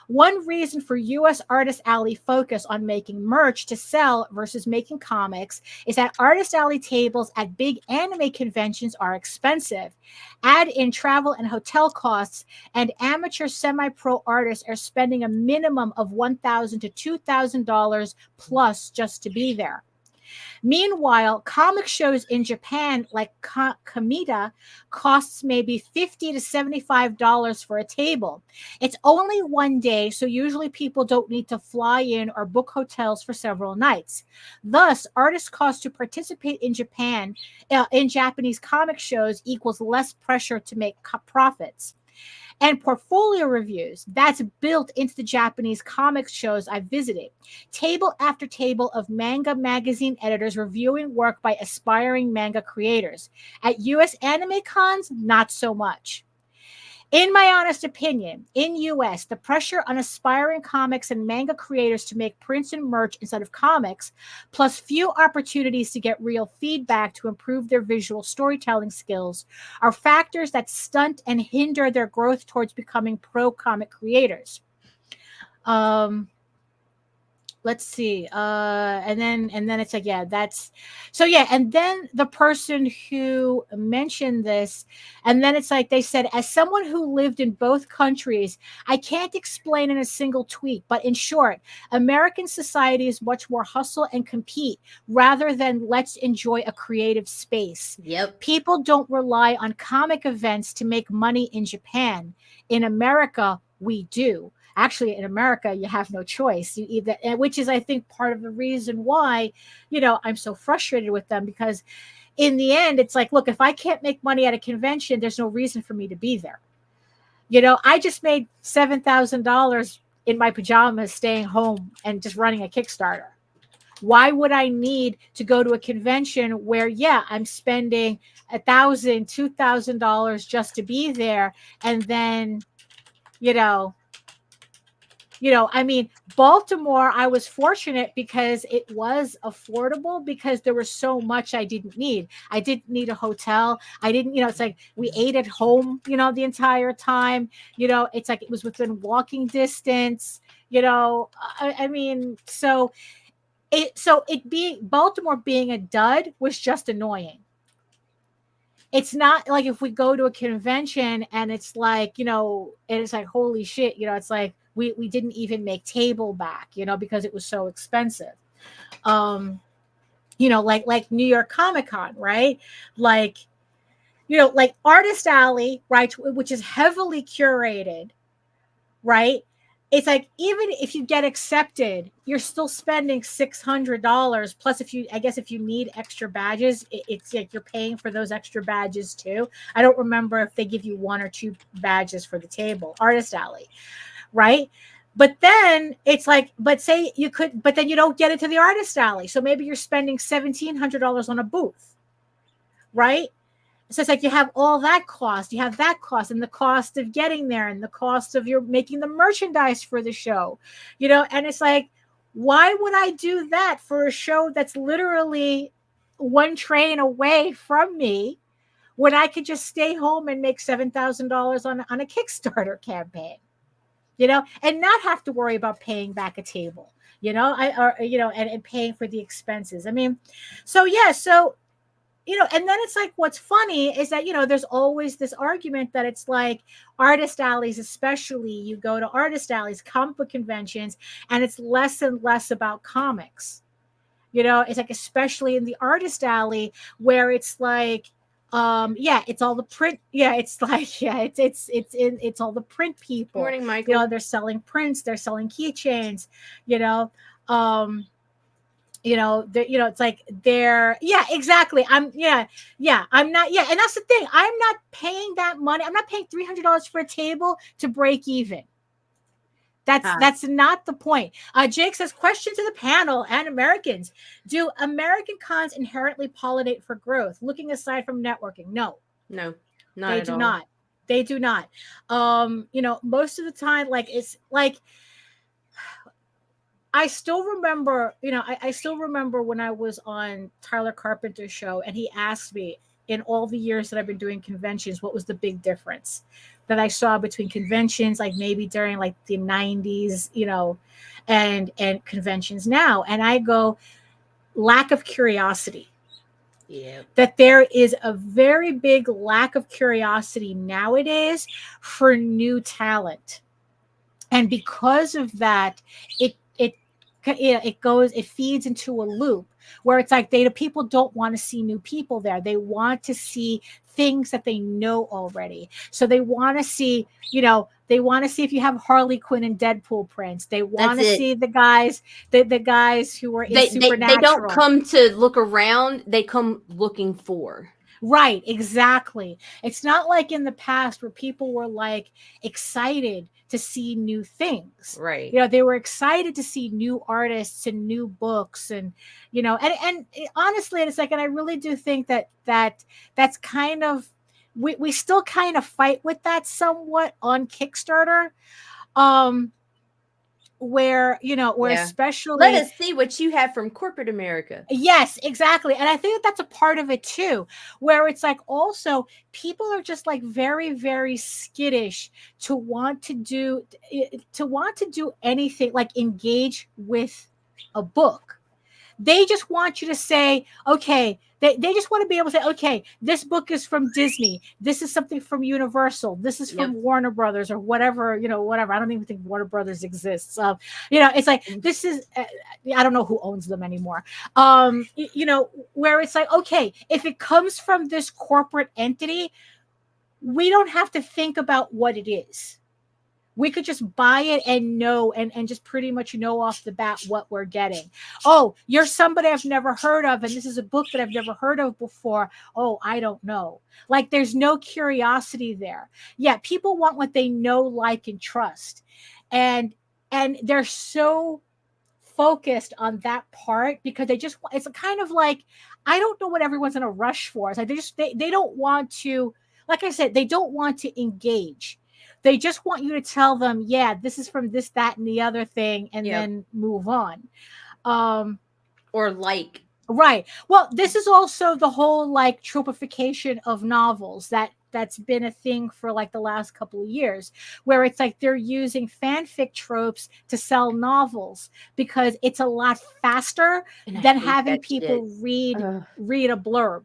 One reason for U.S. Artist Alley focus on making merch to sell versus making comics is that Artist Alley tables at big anime conventions are expensive. Add in travel and hotel costs, and amateur semi-pro artists are spending a minimum of $1,000 to $2,000 plus just to be there. Meanwhile, comic shows in Japan, like Kamita, costs maybe $50 to $75 for a table. It's only one day, so usually people don't need to fly in or book hotels for several nights. Thus, artist costs to participate in Japan, in Japanese comic shows equals less pressure to make profits. And portfolio reviews, that's built into the Japanese comics shows I've visited. Table after table of manga magazine editors reviewing work by aspiring manga creators. At US anime cons, not so much. In my honest opinion, in US, the pressure on aspiring comics and manga creators to make prints and merch instead of comics, plus few opportunities to get real feedback to improve their visual storytelling skills, are factors that stunt and hinder their growth towards becoming pro comic creators. Let's see. And then it's like, that's so and then the person who mentioned this, and then it's like they said, as someone who lived in both countries, I can't explain in a single tweet, but in short, American society is much more hustle and compete rather than let's enjoy a creative space. Yep. People don't rely on comic events to make money in Japan. In America, we do. Actually, in America, you have no choice. You either, which is, I think, part of the reason why, I'm so frustrated with them, because in the end, it's like, look, if I can't make money at a convention, there's no reason for me to be there. I just made $7,000 in my pajamas staying home and just running a Kickstarter. Why would I need to go to a convention where, I'm spending $1,000, $2,000 just to be there, and then, I mean, Baltimore, I was fortunate because it was affordable, because there was so much I didn't need. I didn't need a hotel. I didn't, it's like we ate at home, the entire time. It's like it was within walking distance, I mean, so Baltimore being a dud was just annoying. It's not like if we go to a convention and it's like, and it's like, holy shit, it's like, We didn't even make table back, because it was so expensive. Like New York Comic Con, right? Like, like Artist Alley, right, which is heavily curated, right? It's like, even if you get accepted, you're still spending $600 plus. If you need extra badges, it's like you're paying for those extra badges too. I don't remember if they give you 1 or 2 badges for the table, Artist Alley, right? But then it's like, but then you don't get into the Artist Alley. So maybe you're spending $1,700 on a booth, right? So it's like you have all that cost. You have that cost, and the cost of getting there, and the cost of your making the merchandise for the show, and it's like, why would I do that for a show that's literally 1 train away from me, when I could just stay home and make $7,000 on a Kickstarter campaign, and not have to worry about paying back a table, and paying for the expenses. I mean, so yeah, so and then it's like, what's funny is that, there's always this argument that it's like Artist Alleys, especially, you go to Artist Alleys, comic book conventions, and it's less and less about comics. It's like, especially in the Artist Alley, where it's like, it's all the print. Yeah, it's like, it's all the print people. Morning, Michael. They're selling prints, they're selling keychains, it's like exactly. I'm not, and that's the thing. I'm not paying that money. I'm not paying $300 for a table to break even. That's not the point. Jake says, question to the panel and Americans. Do American cons inherently pollinate for growth? Looking aside from networking. No, not they at do all. not. They do not. Most of the time, like, it's like, I still remember, I still remember when I was on Tyler Carpenter's show, and he asked me, in all the years that I've been doing conventions, what was the big difference that I saw between conventions, like maybe during like the 90s, and conventions now. And I go, lack of curiosity. Yeah. That there is a very big lack of curiosity nowadays for new talent. And because of that, it feeds into a loop where it's like, people don't want to see new people there. They want to see things that they know already. So they want to see, if you have Harley Quinn and Deadpool prints. They want to see the guys, the guys who are in Supernatural. They don't come to look around. They come looking for. Right, exactly. It's not like in the past where people were like excited to see new things. Right. They were excited to see new artists and new books, and and honestly, it's like, and I really do think that's kind of, we still kind of fight with that somewhat on Kickstarter. Where especially, let us see what you have from corporate America. Yes, exactly. And I think that's a part of it too, where it's like, also, people are just like very, very skittish to want to do anything, like engage with a book. They just want you to say, okay, they just want to be able to say, okay, this book is from Disney. This is something from Universal. This is from Warner Brothers, or whatever, whatever. I don't even think Warner Brothers exists. It's like, this is, I don't know who owns them anymore. Where it's like, okay, if it comes from this corporate entity, we don't have to think about what it is. We could just buy it and know, and just pretty much know off the bat what we're getting. Oh, you're somebody I've never heard of, and this is a book that I've never heard of before. Oh, I don't know. Like, there's no curiosity there. Yeah, people want what they know, like, and trust. And they're so focused on that part because it's kind of like, I don't know what everyone's in a rush for. It's like they don't want to, like I said, they don't want to engage. They just want you to tell them, yeah, this is from this, that, and the other thing, and then move on. Or like. Right. Well, this is also the whole like tropification of novels that's been a thing for like the last couple of years, where it's like they're using fanfic tropes to sell novels because it's a lot faster than having people read a blurb.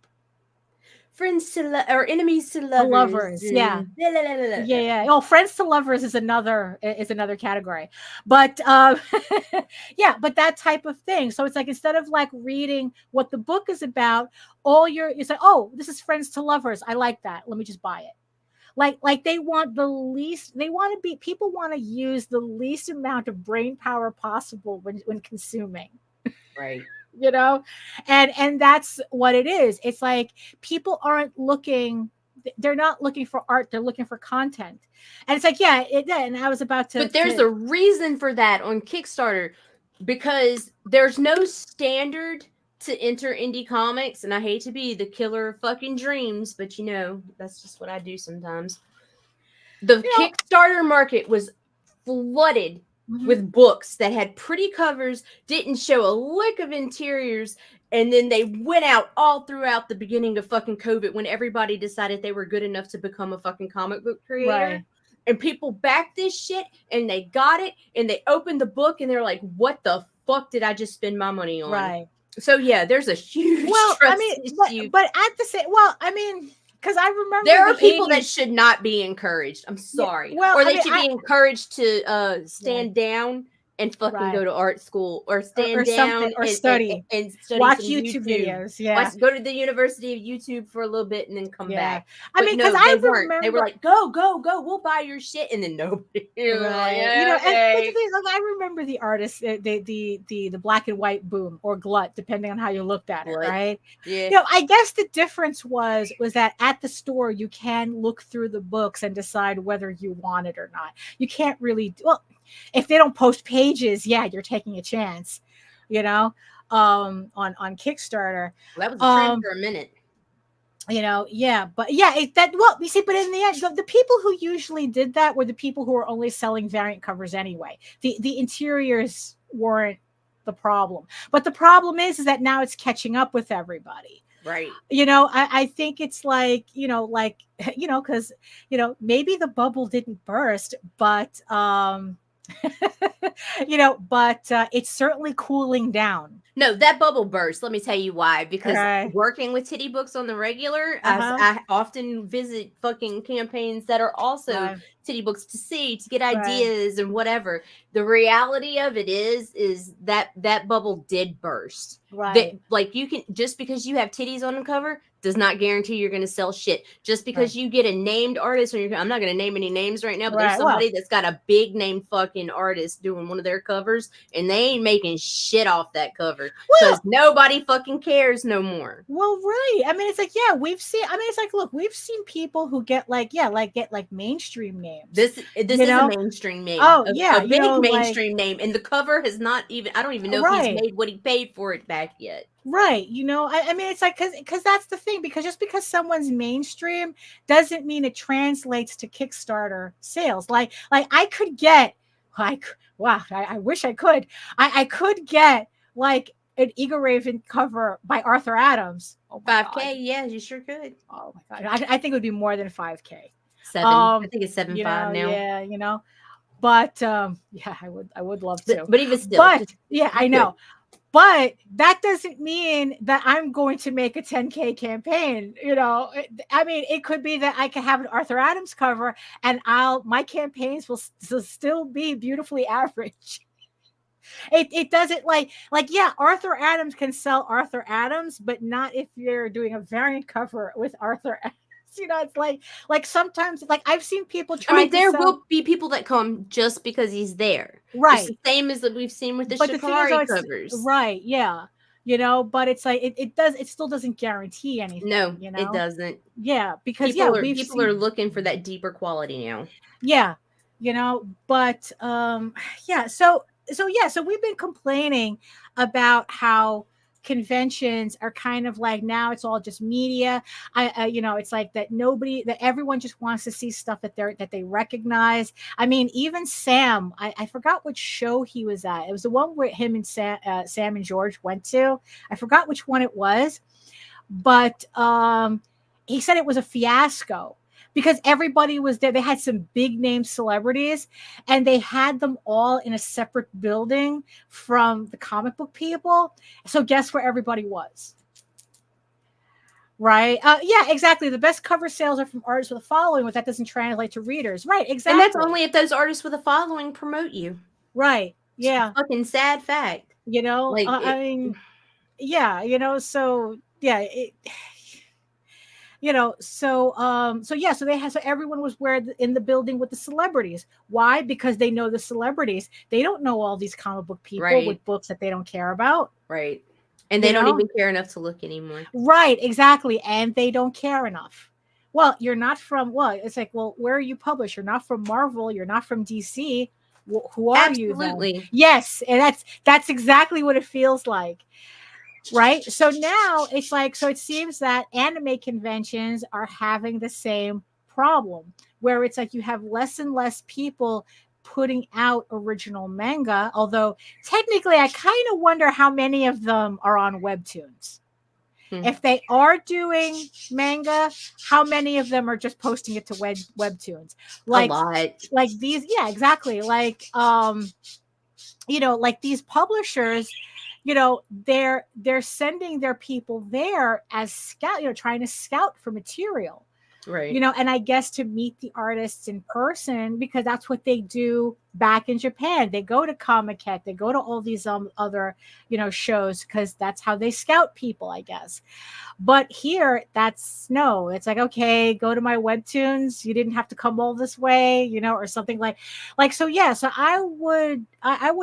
friends to or enemies to The lovers. lovers, yeah. La, la, la, la, la. Yeah. Oh, friends to lovers is another category. But yeah, but that type of thing. So it's like instead of like reading what the book is about, it's like, oh, this is friends to lovers. I like that. Let me just buy it. Like they want people want to use the least amount of brain power possible when consuming. Right. You know, and that's what it is. It's like people aren't looking, they're not looking for art, they're looking for content. And it's like, yeah, and I was about to, but there's a reason for that on Kickstarter, because there's no standard to enter indie comics, and I hate to be the killer of fucking dreams, but you know, that's just what I do sometimes. The Kickstarter market was flooded with books that had pretty covers, didn't show a lick of interiors, and then they went out all throughout the beginning of fucking COVID when everybody decided they were good enough to become a fucking comic book creator. Right. And people backed this shit, and they got it, and they opened the book, and they're like, what the fuck did I just spend my money on? Right. So yeah, there's a huge trust issue. But at the same, because I remember there are people that should not be encouraged. I'm sorry. Yeah, well, or they should be encouraged to stand down and fucking go to art school, or stand down or study and study, watch some YouTube videos. Yeah. Go to the University of YouTube for a little bit and then come back. I mean, because I remember they were like, go, we'll buy your shit, and then nobody. Right. Like, and the thing is, I remember the artists, the black and white boom or glut, depending on how you looked at it, right? Yeah. You know, I guess the difference was that at the store you can look through the books and decide whether you want it or not. You can't really if they don't post pages, yeah, you're taking a chance, you know, on Kickstarter. Well, that was a trend for a minute. You know, yeah, but yeah, you see, but in the end, the people who usually did that were the people who were only selling variant covers anyway. The interiors weren't the problem, but the problem is that now it's catching up with everybody. Right. You know, I think it's like, because, maybe the bubble didn't burst, but, it's certainly cooling down. No, that bubble burst. Let me tell you why. Because working with titty books on the regular, I often visit fucking campaigns that are also titty books to get ideas and whatever. The reality of it is that bubble did burst. Right. Like, you can, just because you have titties on the cover does not guarantee you're going to sell shit. Just because you get a named artist, I'm not going to name any names right now, but there's somebody that's got a big name fucking artist doing one of their covers, and they ain't making shit off that cover because nobody fucking cares no more. Well, right. I mean, it's like, yeah, it's like, look, we've seen people who get mainstream names. This is a mainstream name. Oh, a big mainstream name, and the cover has not even. I don't even know if he's made what he paid for it back yet. Right. You know, I mean, it's like, because that's the thing, because just because someone's mainstream doesn't mean it translates to Kickstarter sales. Like I could get, I wish I could. I could get like an Eagle Raven cover by Arthur Adams. Oh, 5K. God. Yeah, you sure could. Oh my God. I think it would be more than 5K. 7. I think it's 7.5 now. Yeah, but I would love to. But even still. But yeah, I know. But that doesn't mean that I'm going to make a 10K campaign. You know, I mean, it could be that I can have an Arthur Adams cover, and my campaigns will still be beautifully average. It doesn't yeah, Arthur Adams can sell Arthur Adams, but not if you're doing a variant cover with Arthur Adams. You know, it's like sometimes, like, I've seen people try. I mean, there will be people that come just because he's there, right? It's the same as that we've seen with the Shikari covers, right? Yeah, but it's like it still doesn't guarantee anything. No, it doesn't. Yeah, because people are looking for that deeper quality now. Yeah, but so we've been complaining about how conventions are kind of like, now it's all just media. It's like that everyone just wants to see stuff that they recognize. I mean, even Sam, I forgot which show he was at. It was the one where him and Sam and George went to. I forgot which one it was, but he said it was a fiasco because everybody was there. They had some big name celebrities, and they had them all in a separate building from the comic book people. So guess where everybody was? Right. Yeah, exactly. The best cover sales are from artists with a following, but that doesn't translate to readers. Right. Exactly. And that's only if those artists with a following promote you. Right. Yeah. Fucking sad fact. You know, Like, I mean, yeah, so yeah, so they had, so everyone was in the building with the celebrities. Why? Because they know the celebrities. They don't know all these comic book people with books that they don't care about. Right. And they don't even care enough to look anymore. Right, exactly. And they don't care enough. Well, you're not from what? It's like, well, where are you published? You're not from Marvel. You're not from DC. Who are you then? Yes, and that's exactly what it feels like. Right. So now it's like, so it seems that anime conventions are having the same problem, where it's like you have less and less people putting out original manga. Although technically, I kind of wonder how many of them are on webtoons. If they are doing manga, how many of them are just posting it to webtoons? Like, a lot. Like these, yeah, exactly. Like, like these publishers, they're sending their people there as scout, trying to scout for material. Right. And I guess to meet the artists in person, because that's what they do back in Japan. They go to Comic-Con, they go to all these other, shows, because that's how they scout people, I guess. But here, it's like, okay, go to my webtoons. You didn't have to come all this way, or something like, so yeah. So I would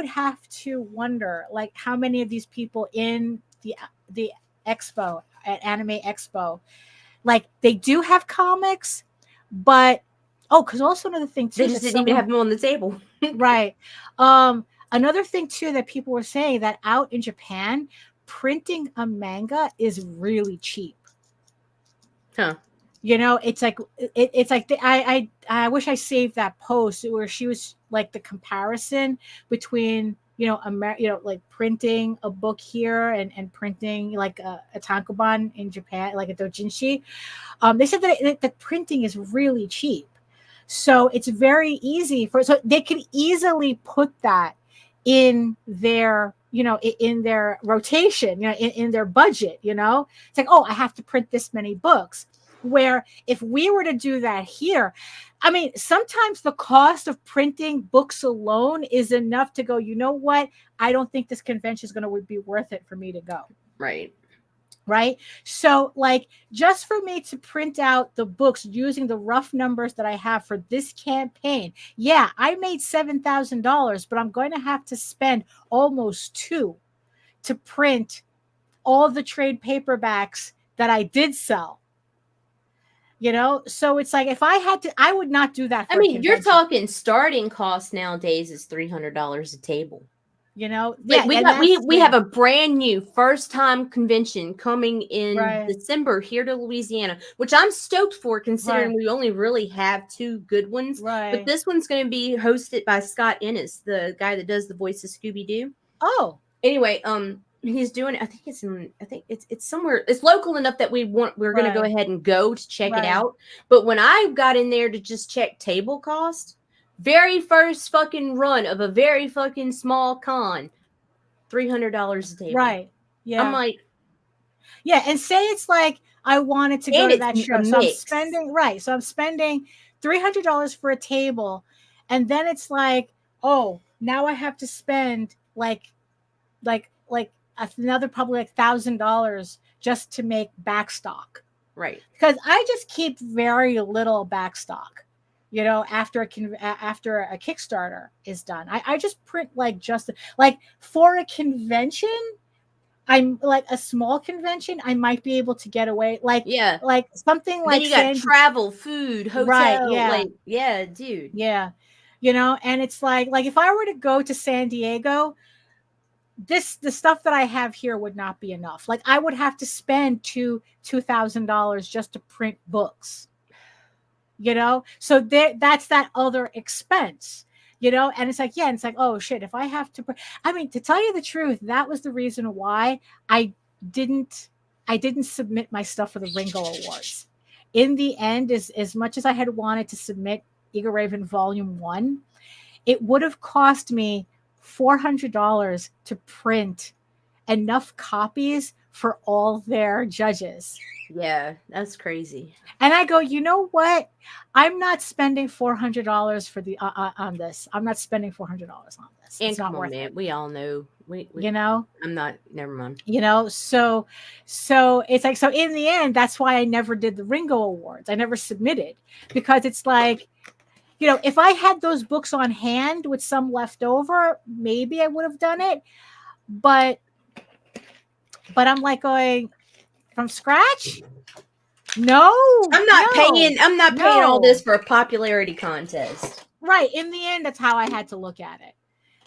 have to wonder, like, how many of these people in the expo, at Anime Expo, like, they do have comics, but because also another thing too, they just didn't even have them on the table. Right. Another thing too that people were saying, that out in Japan, printing a manga is really cheap. Huh. It's like I wish I saved that post where she was like the comparison between like printing a book here and printing like a tankobon in Japan, like a dojinshi. They said that the printing is really cheap, so it's very easy so they could easily put that in their in their rotation, in their budget. It's like, oh, I have to print this many books. Where if we were to do that here, I mean, sometimes the cost of printing books alone is enough to go, you know what? I don't think this convention is going to be worth it for me to go. Right. Right. So, like, just for me to print out the books using the rough numbers that I have for this campaign, yeah, I made $7,000, but I'm going to have to spend almost $2,000 to print all the trade paperbacks that I did sell. So it's like, if I had to, I would not do that. I mean, you're talking starting cost nowadays is $300 a table. Yeah, we have a brand new first time convention coming in December here to Louisiana, which I'm stoked for, considering we only really have 2 good ones. But this one's going to be hosted by Scott Ennis, the guy that does the voice of Scooby-Doo. Oh, anyway, he's doing, I think it's somewhere, it's local enough that we're going to go ahead and go to check it out. But when I got in there to just check table cost, very first fucking run of a very fucking small con, $300 a table. Right. Yeah. I'm like, yeah. And say it's like, I wanted to go to that show. So I'm spending $300 for a table. And then it's like, oh, now I have to spend like another probably like $1,000 just to make backstock. Right. Because I just keep very little backstock, after a Kickstarter is done. I just print just like for a convention. I'm like a small convention, I might be able to get away. Like something like, then you got travel, food, hotel. Right. Yeah. Like, yeah, dude. Yeah. And it's like if I were to go to San Diego, the stuff that I have here would not be enough. Like, I would have to spend $2,000 just to print books, so that's that other expense, and it's like, oh shit, if I have to, I mean, to tell you the truth, that was the reason why I didn't submit my stuff for the Ringo Awards. In the end, as much as I had wanted to submit Eagle Raven Volume 1, it would have cost me $400 to print enough copies for all their judges. Yeah, that's crazy. And I go, you know what? I'm not spending $400 for the on this. I'm not spending $400 on this. And It's not come on, worth man. it. We all know. We You know? I'm not. Never mind. You know, so it's like, so in the end, that's why I never did the Ringo Awards. I never submitted, because it's like, you know, if I had those books on hand with some left over, maybe I would have done it. But I'm like going from scratch. No, I'm not paying. I'm not paying all this for a popularity contest. Right. In the end, that's how I had to look at it.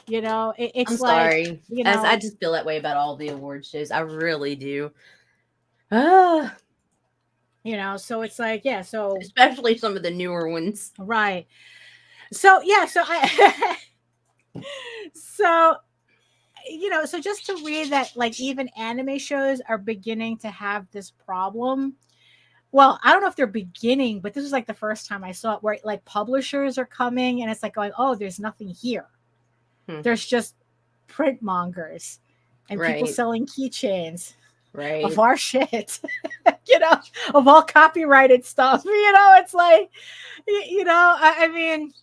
You know, it's I'm like, sorry. you know, I just feel that way about all the award shows. I really do. Ah. You know, so it's like, yeah, so especially some of the newer ones. Right. So yeah, so I so you know, so just to read that, like, even anime shows are beginning to have this problem. Well, I don't know if they're beginning, but this is like the first time I saw it, where like publishers are coming and it's like going, oh, there's nothing here. There's just print mongers and people selling keychains of our shit, you know, of all copyrighted stuff. You know, it's like, you know, I mean,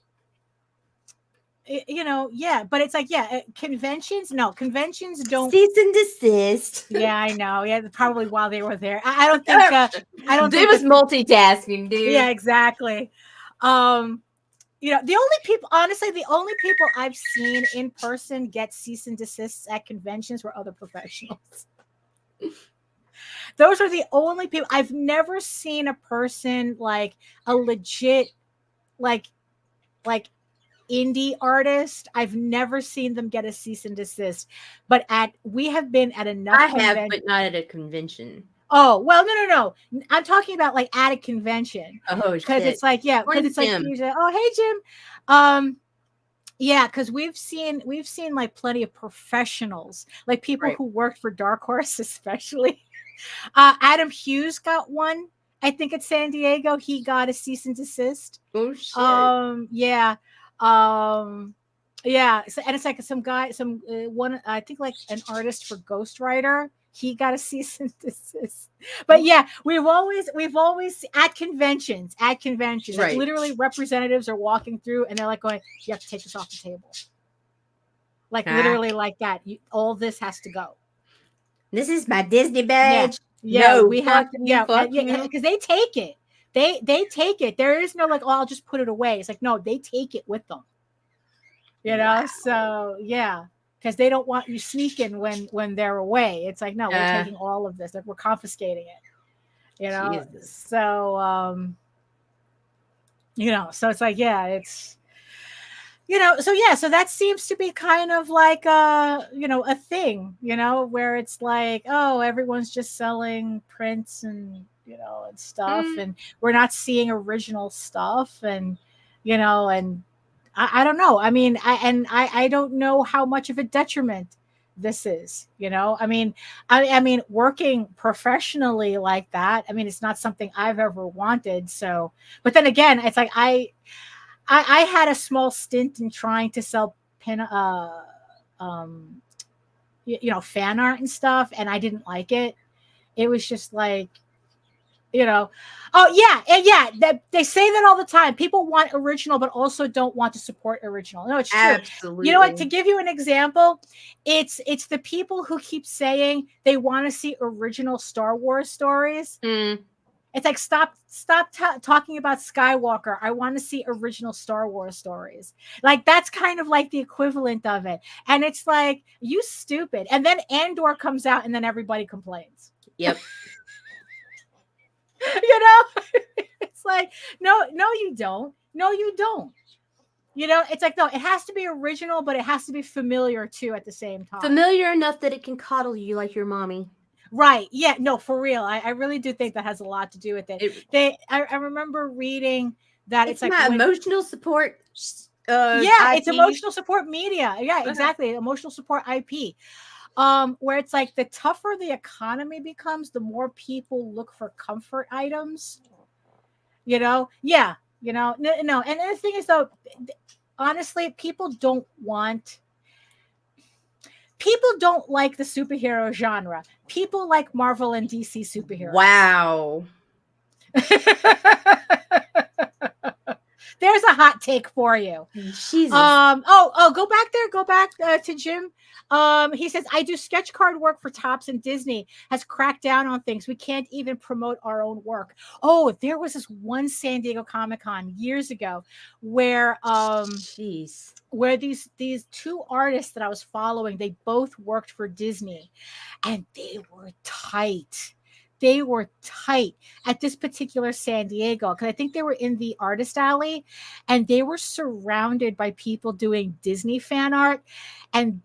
you know, yeah, but it's like, yeah, conventions don't cease and desist. Yeah, I know. Yeah, probably while they were there. I don't think I don't think it was multitasking, dude. Yeah, exactly. You know, the only people I've seen in person get cease and desists at conventions were other professionals. Those are the only people. I've never seen a person, like a legit like indie artist. I've never seen them get a cease and desist. But we have been at enough. I have, but not at a convention. Oh, well, no. I'm talking about like at a convention. Oh, because it's like, yeah, because it's like usually, oh, hey, Jim. Yeah, because we've seen like plenty of professionals, like people who worked for Dark Horse, especially. Adam Hughes got one, I think, at San Diego. He got a cease and desist. Oh shit. Yeah. Yeah. So, and it's like one, I think, like an artist for Ghostwriter. He got a cease and desist. But yeah, we've always at conventions, like literally representatives are walking through and they're like going, you have to take this off the table. Like literally like that. All this has to go. This is my Disney badge. Yeah, no, we have to, because they take it. They take it. There is no like, oh, I'll just put it away. It's like, no, they take it with them. You know, so yeah. Because they don't want you sneaking when they're away. It's like, no, we're taking all of this. Like, we're confiscating it. You know? Jesus. So, you know, so it's like, yeah, it's, you know, so yeah, so that seems to be kind of like, you know, a thing, you know, where it's like, oh, everyone's just selling prints and, you know, and stuff. And we're not seeing original stuff. And, you know, and, I don't know. I mean, I don't know how much of a detriment this is, you know. I mean, working professionally like that, I mean, it's not something I've ever wanted. So, but then again, it's like I had a small stint in trying to sell you know, fan art and stuff, and I didn't like it. It was just like, you know, oh yeah, and yeah, that they say that all the time. People want original, but also don't want to support original. No, it's true. Absolutely. You know what? To give you an example, it's the people who keep saying they want to see original Star Wars stories. It's like, stop talking about Skywalker. I want to see original Star Wars stories. Like, that's kind of like the equivalent of it. And it's like, you stupid. And then Andor comes out, and then everybody complains. Yep. You know, it's like, no, you don't. No, you don't. You know, it's like, no, it has to be original, but it has to be familiar too at the same time. Familiar enough that it can coddle you like your mommy. Right. Yeah. No, for real. I really do think that has a lot to do with it. I remember reading that it's like my emotional support. It's emotional support media. Yeah, exactly. Emotional support IP. Where it's like, the tougher the economy becomes, the more people look for comfort items. You know, yeah, you know, no. And the thing is, though, honestly, people don't want people don't like the superhero genre. People like Marvel and DC superheroes. Wow. There's a hot take for you. Jesus. Go back there. Go back to Jim. He says, I do sketch card work for Topps, and Disney has cracked down on things. We can't even promote our own work. Oh, there was this one San Diego Comic-Con years ago where where these two artists that I was following, they both worked for Disney, and they were tight. They were tight at this particular San Diego, because I think they were in the artist alley, and they were surrounded by people doing Disney fan art, and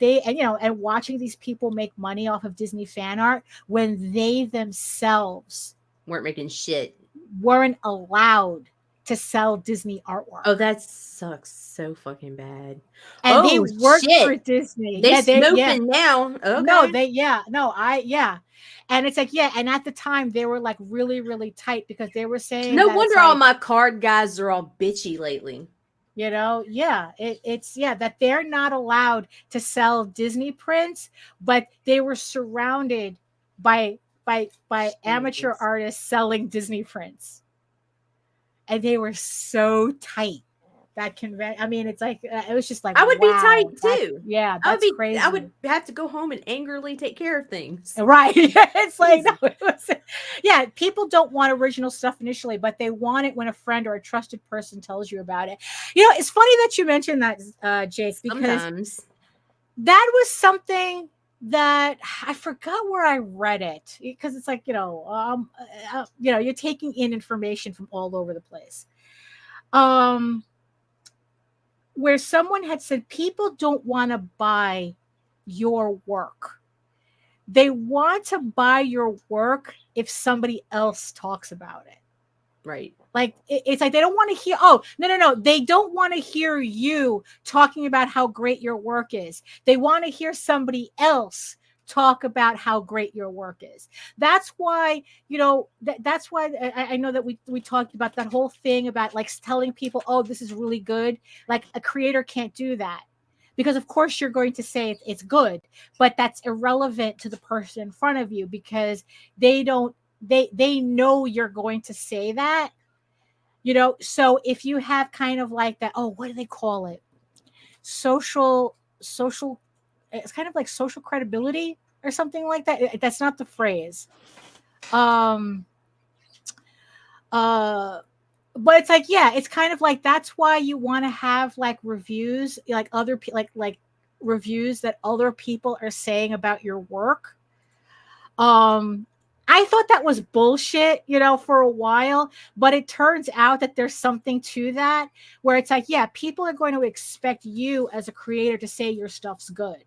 watching these people make money off of Disney fan art when they themselves weren't making shit, weren't allowed to sell Disney artwork. Oh, that sucks so fucking bad. And they worked for Disney. They're smoking now. Okay. And it's like, and at the time they were like really, really tight, because they were saying, no wonder all my card guys are all bitchy lately. It's that they're not allowed to sell Disney prints, but they were surrounded by amateur artists selling Disney prints. And they were so tight. That convention. I mean, it's like it was just like, I would be tight too. That's crazy. I would have to go home and angrily take care of things. Right. It's like, people don't want original stuff initially, but they want it when a friend or a trusted person tells you about it. It's funny that you mentioned that, Jake, because sometimes that was something that I forgot where I read it, because it's like, you're taking in information from all over the place. Where someone had said, people don't want to buy your work. They want to buy your work if somebody else talks about it. Right. Like, it's like they don't want to hear, no. They don't want to hear you talking about how great your work is. They want to hear somebody else talk about how great your work is. That's why, that's why I know that we talked about that whole thing about like telling people, oh, this is really good. Like, a creator can't do that, because of course you're going to say it's good, but that's irrelevant to the person in front of you, because they know you're going to say that, so if you have kind of like that, what do they call it? Social, it's kind of like social credibility or something like that. That's not the phrase. But it's like, it's kind of like, that's why you want to have like reviews, like other like reviews that other people are saying about your work. I thought that was bullshit, for a while, but it turns out that there's something to that, where it's like, people are going to expect you as a creator to say your stuff's good.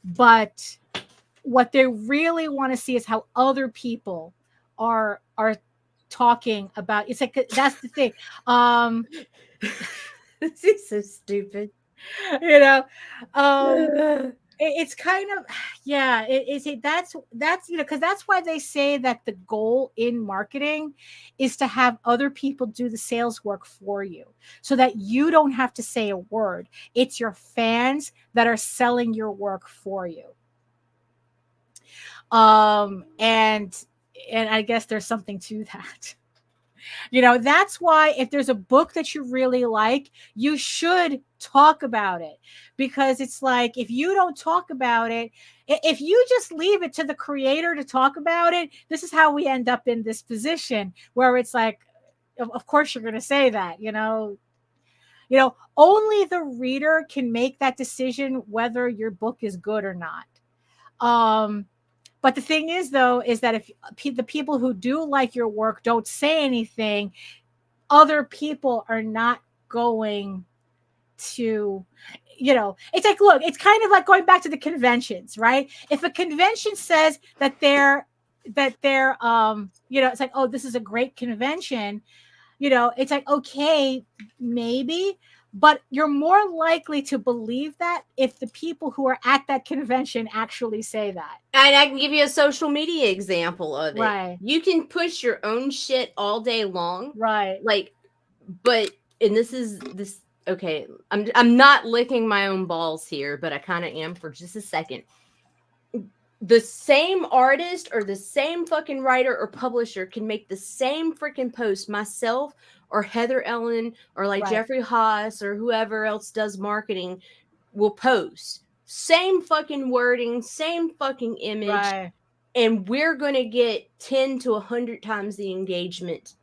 But what they really want to see is how other people are talking about. It's like, that's the thing. This is so stupid. It's kind of, that's because that's why they say that the goal in marketing is to have other people do the sales work for you, so that you don't have to say a word. It's your fans that are selling your work for you. And I guess there's something to that. That's why if there's a book that you really like, you should talk about it, because it's like, if you don't talk about it, if you just leave it to the creator to talk about it, this is how we end up in this position where it's like, of course you're going to say that, only the reader can make that decision whether your book is good or not. But the thing is, though, is that if the people who do like your work don't say anything, other people are not going to, it's like, look, it's kind of like going back to the conventions, right? If a convention says that they're, it's like, oh, this is a great convention, it's like, okay, maybe, but you're more likely to believe that if the people who are at that convention actually say that. And I can give you a social media example of it. Right. You can push your own shit all day long. Right. Like, but, and this okay, I'm not licking my own balls here, but I kind of am for just a second. The same artist or the same fucking writer or publisher can make the same freaking post, myself or Heather Ellen or like Right. Jeffrey Haas or whoever else does marketing will post. Same fucking wording, same fucking image. Right. And we're going to get 10 to 100 times the engagement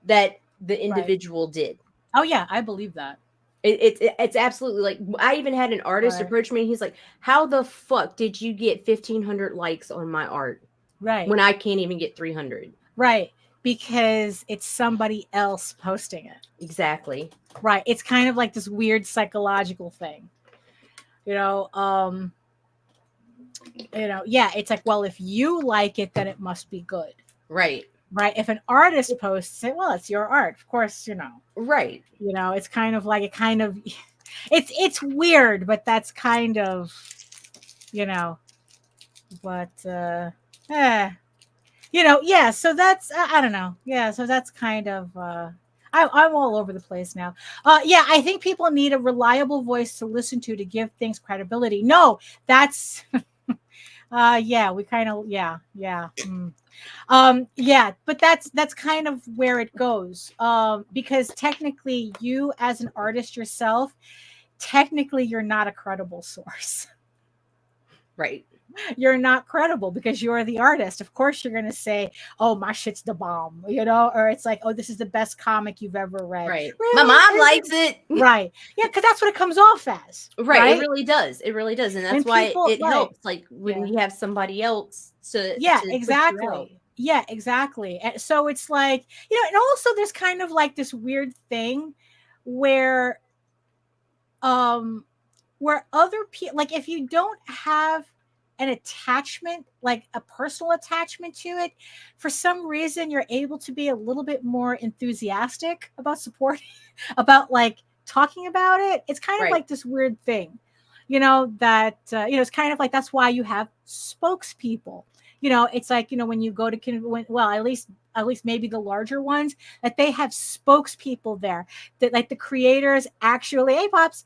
that the individual did. Oh, yeah, I believe that. It's absolutely like, I even had an artist approach me and he's like, how the fuck did you get 1,500 likes on my art? Right. When I can't even get 300. Right. Because it's somebody else posting it. Exactly. Right. It's kind of like this weird psychological thing. Yeah, it's like, well, if you like it, then it must be good. Right. Right. If an artist posts it, well, it's your art. Of course, Right. It's kind of like it's weird, but that's kind of, but yeah, so that's I don't know. Yeah, so that's kind of I'm all over the place now. Yeah, I think people need a reliable voice to listen to give things credibility. No, that's yeah, we kind of yeah. Yeah, but that's kind of where it goes. Because technically you as an artist yourself, technically you're not a credible source. Right. You're not credible because you're the artist. Of course, you're going to say, oh, my shit's the bomb, or it's like, oh, this is the best comic you've ever read. Right. Really? My mom likes it. Right. Yeah, because that's what it comes off as. Right. It really does. It really does. And that's why people, it helps. Like when you have somebody else to. Yeah, to exactly. Yeah, exactly. And so it's like, and also there's kind of like this weird thing where other people, like if you don't have an attachment, like a personal attachment to it, for some reason you're able to be a little bit more enthusiastic about supporting, about like talking about it. It's kind of like this weird thing, that it's kind of like, that's why you have spokespeople. It's like, when you go to well, at least maybe the larger ones, that they have spokespeople there, that like the creators actually, hey Pops,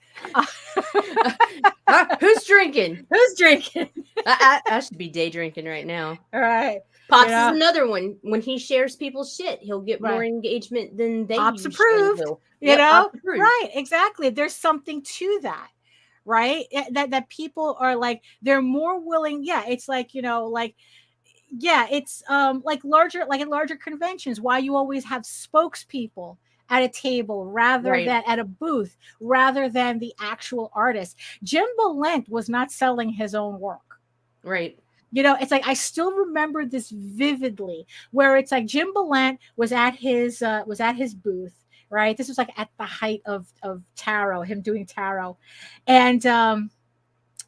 who's drinking? Who's drinking? I should be day drinking right now. All right. Pops is another one. When he shares people's shit, he'll get more engagement than they Pops approved. Will. Pops approved. Right, exactly. There's something to that. Right? That people are like, they're more willing. Yeah, it's like, yeah, it's like at larger conventions, why you always have spokespeople at a table rather than at a booth, rather than the actual artist. Jim Balent was not selling his own work. Right. It's like, I still remember this vividly, where it's like Jim Balent was at his booth. Right. This was like at the height of tarot, him doing tarot. And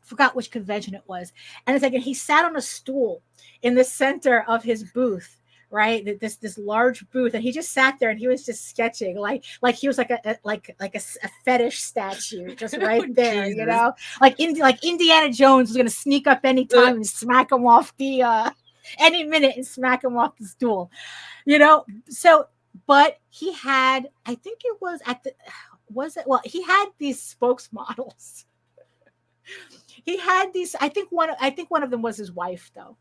forgot which convention it was. And it's like, and he sat on a stool in the center of his booth, right? This large booth, and he just sat there and he was just sketching, like he was like a fetish statue, just right there, Jesus. like Indiana Jones was gonna sneak up anytime and smack him off any minute and smack him off the stool, So, but he had, I think it was he had these spokesmodels. He had these, I think one of them was his wife though.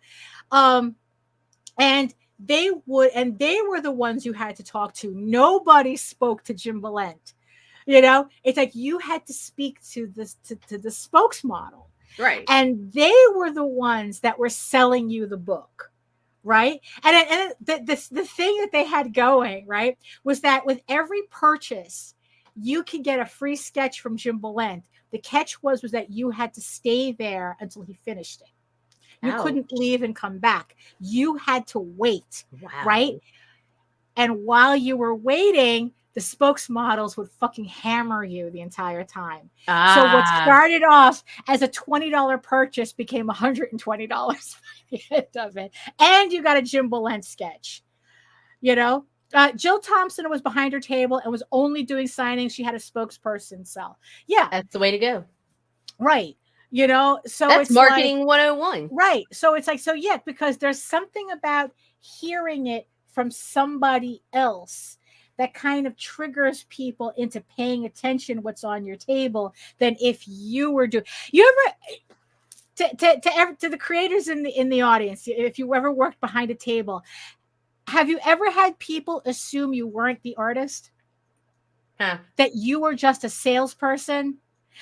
And they were the ones you had to talk to. Nobody spoke to Jim Balent. It's like you had to speak to the spokesmodel. Right. And they were the ones that were selling you the book. Right. And the thing that they had going, right, was that with every purchase, you could get a free sketch from Jim Balent. The catch was that you had to stay there until he finished it. You couldn't leave and come back. You had to wait. Wow. Right. And while you were waiting, the spokesmodels would fucking hammer you the entire time. So what started off as a $20 purchase became $120 by the end of it. And you got a Jim Balent sketch, Jill Thompson was behind her table and was only doing signings. She had a spokesperson sell. Yeah. That's the way to go. Right. So that's it's marketing 101. Right. So it's like, yeah, because there's something about hearing it from somebody else that kind of triggers people into paying attention what's on your table than if you were doing. You ever to the creators in the audience, if you ever worked behind a table, have you ever had people assume you weren't the artist? That you were just a salesperson?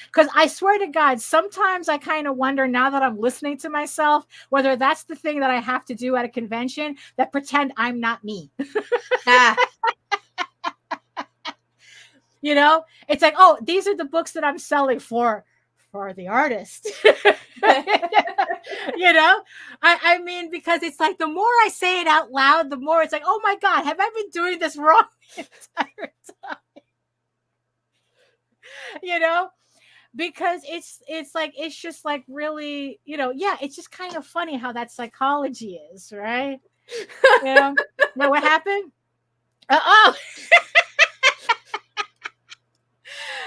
Because I swear to God, sometimes I kind of wonder now that I'm listening to myself, whether that's the thing that I have to do at a convention, that pretend I'm not me. You know, it's like, oh, these are the books that I'm selling for the artist. You know, I mean, because it's like the more I say it out loud, the more it's like, oh my God, have I been doing this wrong the entire time? You know, because it's like, it's just like really, you know, yeah, it's just kind of funny how that psychology is, right? Yeah. Well, what happened? Oh.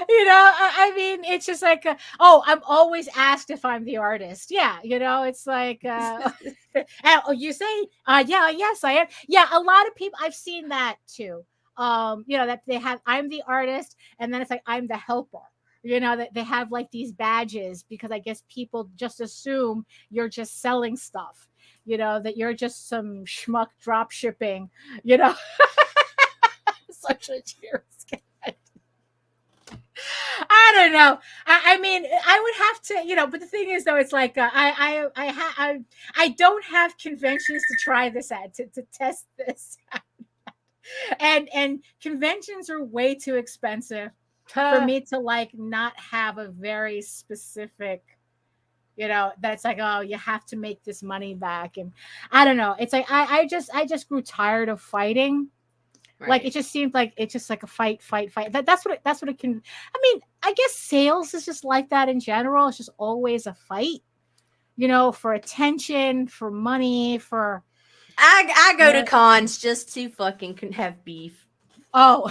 You know, I mean, it's just like, oh, I'm always asked if I'm the artist. Yeah, you know, it's like, oh, you say, yeah, yes, I am. Yeah, a lot of people, I've seen that too. You know, that they have, I'm the artist, and then it's like, I'm the helper. You know, that they have like these badges because I guess people just assume you're just selling stuff. You know, that you're just some schmuck drop shipping. You know, such a cheers. I don't know. I mean, I would have to, you know, but the thing is, though, it's like I don't have conventions to try this at, to test this out. And conventions are way too expensive for me to like not have a very specific, you know, that's like, oh, you have to make this money back. And I don't know. It's like I just grew tired of fighting. Right. Like it just seemed like it's just like a fight. That's what it can. I mean, I guess sales is just like that in general. It's just always a fight, you know, for attention, for money, for. I go to cons just to fucking have beef. Oh,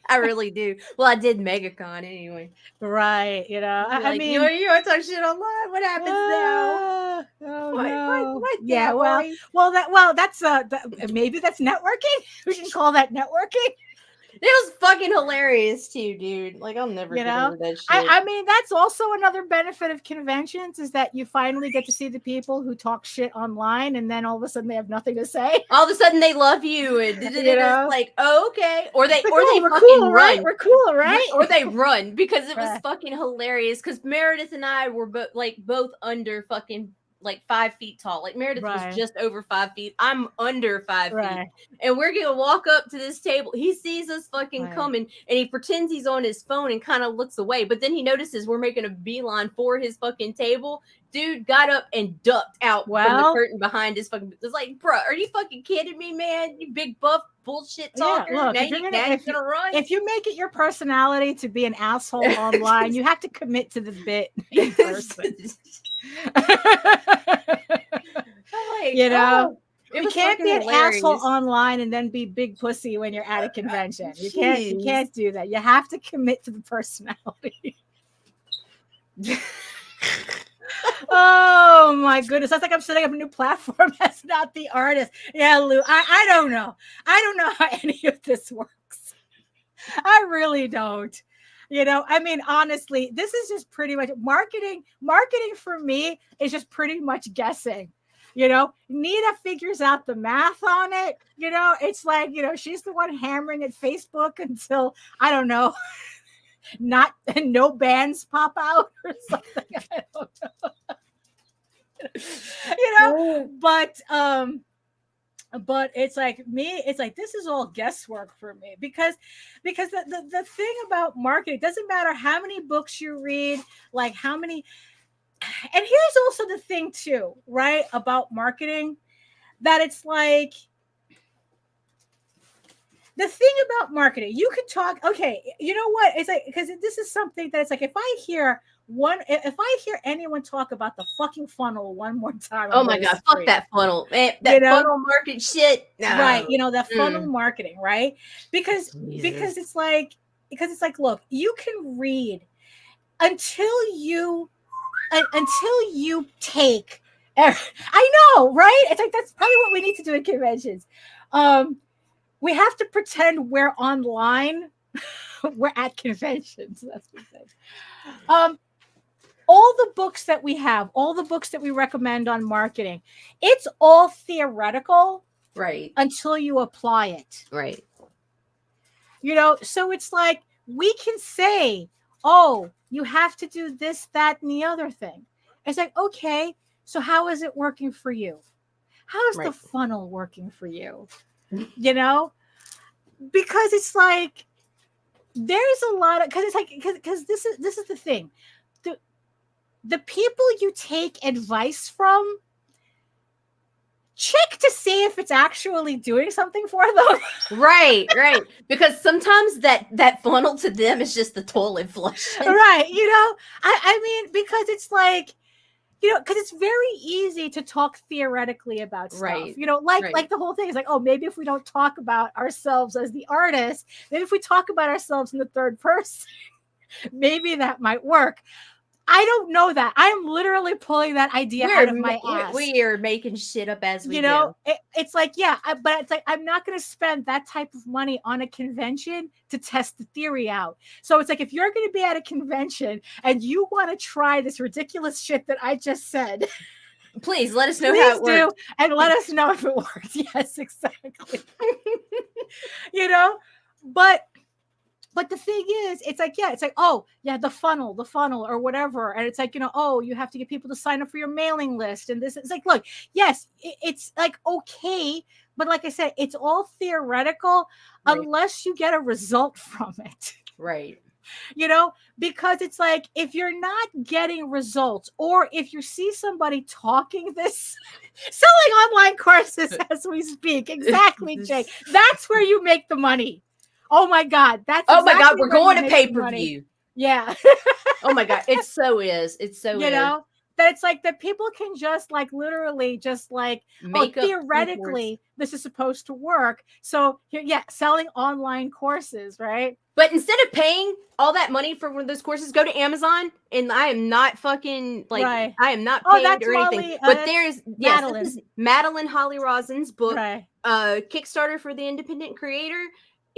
I really do. Well, I did MegaCon anyway. Right. You know, I mean, you want to talk shit online? What happens now? Oh, what yeah. That's maybe that's networking. We can call that networking. It was fucking hilarious too, dude. Like I'll never get over that shit. I mean, that's also another benefit of conventions is that you finally get to see the people who talk shit online, and then all of a sudden they have nothing to say. All of a sudden they love you, and it's like, oh, okay, or they fucking cool, run. Right? We're cool, right? Or they run because it was fucking hilarious. Because Meredith and I were both under fucking like 5 feet tall. Like Meredith was just over 5 feet. I'm under 5 feet. And we're gonna walk up to this table. He sees us fucking coming and he pretends he's on his phone and kind of looks away. But then he notices we're making a beeline for his fucking table. Dude got up and ducked out from the curtain behind his fucking. It's like, bro, are you fucking kidding me, man? You big buff bullshit talker. Yeah, look, now you're gonna run. If you make it your personality to be an asshole online, you have to commit to the bit in person. Like, you know, you can't be an asshole online and then be big pussy when you're at a convention. You can't do that. You have to commit to the personality. Oh my goodness. That's like I'm setting up a new platform. That's not the artist. Yeah, Lou. I don't know. I don't know how any of this works. I really don't. You know, I mean, honestly, this is just pretty much marketing. Marketing for me is just pretty much guessing. You know, Nita figures out the math on it. You know, it's like, you know, she's the one hammering at Facebook until, I don't know, no bands pop out or something. I don't know. You know, but it's like me, it's like this is all guesswork for me because the thing about marketing, doesn't matter how many books you read, like how many. And here's also the thing too, right, about marketing, that it's like the thing about marketing, you could talk, okay, you know what, it's like, because this is something that it's like, if I hear anyone talk about the fucking funnel one more time, oh my God, fuck that funnel, man, that funnel market shit, no. Right? You know, that funnel marketing, right? Because it's like, look, you can read until you take. I know, right? It's like that's probably what we need to do at conventions. we have to pretend we're online. We're at conventions. That's the thing. All the books that we have, all the books that we recommend on marketing, it's all theoretical, right? Until you apply it, right? So it's like we can say, "Oh, you have to do this, that, and the other thing." It's like, okay, so how is it working for you? How is the funnel working for you? Because it's like there's a lot of because this is the thing. The people you take advice from, check to see if it's actually doing something for them. Right. Because sometimes that funnel to them is just the toilet flush. Right. I mean, because it's like, because it's very easy to talk theoretically about stuff. Right. Like the whole thing is like, oh, maybe if we don't talk about ourselves as the artist, maybe if we talk about ourselves in the third person, maybe that might work. I don't know that. I'm literally pulling that idea out of my ass. We are making shit up as we go. It's like, yeah, but it's like, I'm not going to spend that type of money on a convention to test the theory out. So it's like, if you're going to be at a convention and you want to try this ridiculous shit that I just said, please let us know how it works. And let us know if it works. Yes, exactly. But the thing is, it's like, oh, yeah, the funnel or whatever. And it's like, oh, you have to get people to sign up for your mailing list. And this is like, look, yes, it's like, okay. But like I said, it's all theoretical unless you get a result from it. Right. Because it's like, if you're not getting results, or if you see somebody talking this, selling online courses as we speak. Exactly, Jake. That's where you make the money. Oh my God. Oh my God. We're going to pay-per-view. Yeah. Oh my God. It so is. That it's like that people can just like literally just like theoretically this is supposed to work. So selling online courses, right? But instead of paying all that money for one of those courses, go to Amazon. And I am not fucking I am not paid or anything. But there's this is Madeline Holly Rosin's book, Kickstarter for the Independent Creator.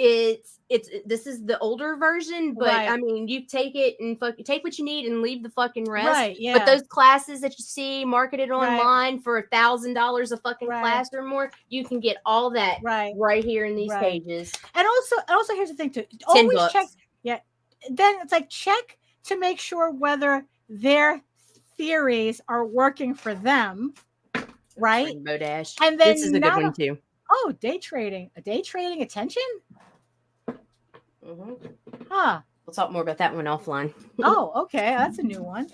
This is the older version, but I mean, you take it and take what you need and leave the fucking rest. Right, yeah. But those classes that you see marketed online for $1,000 a fucking class or more, you can get all that right here in these pages. And also here's the thing too. Always check. Yeah. Then it's like, check to make sure whether their theories are working for them. Right. Rainbow Dash. And then this is a good one too. Oh, day trading attention. Mm-hmm. Huh. We'll talk more about that one offline. Oh, okay. That's a new one.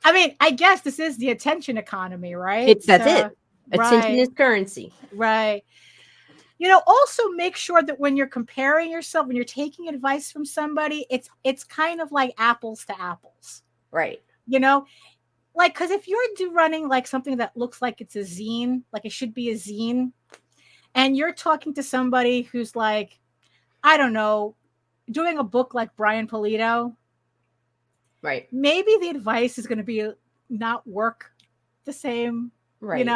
I mean, I guess this is the attention economy, right? That's it. Attention is currency. Right. Also make sure that when you're comparing yourself, when you're taking advice from somebody, it's kind of like apples to apples. Right. Like, because if you're running like something that looks like it's a zine, like it should be a zine, and you're talking to somebody who's like, I don't know, doing a book like Brian Pulido, right? Maybe the advice is going to be not work the same, right?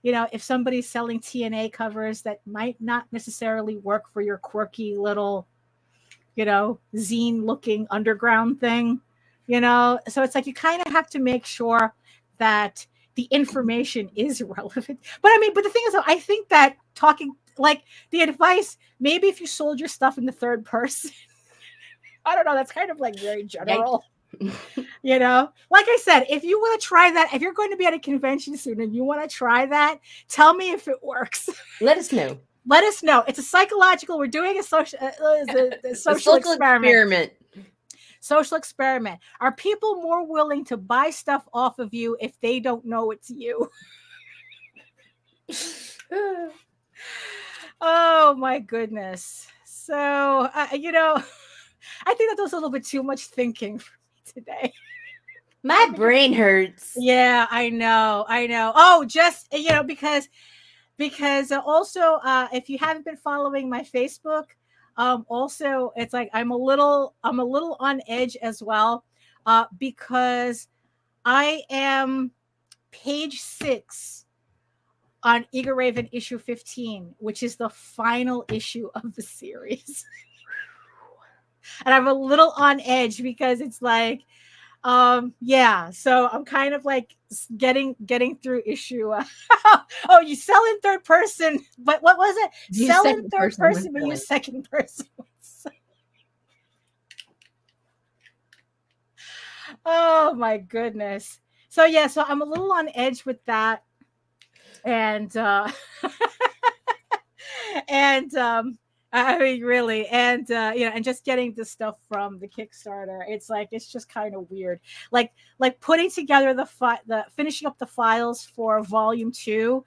If somebody's selling TNA covers, that might not necessarily work for your quirky little, zine-looking underground thing, So it's like you kind of have to make sure that the information is relevant. But the thing is, I think that talking like the advice, maybe if you sold your stuff in the third person, I don't know, that's kind of like very general. Like I said, if you want to try that, if you're going to be at a convention soon and you want to try that, tell me if it works. Let us know. It's a psychological, we're doing a social experiment. Social experiment. Are people more willing to buy stuff off of you if they don't know it's you? Oh my goodness. So, I think that was a little bit too much thinking for me today. My brain hurts. Yeah, I know. Oh, just, because also, if you haven't been following my Facebook, also it's like I'm a little on edge as well, because I am page 6 on Eagle Raven issue 15, which is the final issue of the series. And I'm a little on edge because it's like, yeah, so I'm kind of like getting through issue. Oh, you sell in third person, but what was it? Sell in third person, but use second person. Oh my goodness. So yeah, so I'm a little on edge with that. And and I mean really, and you know, and just getting the stuff from the Kickstarter, it's like it's just kind of weird. Like putting together the finishing up the files for volume 2,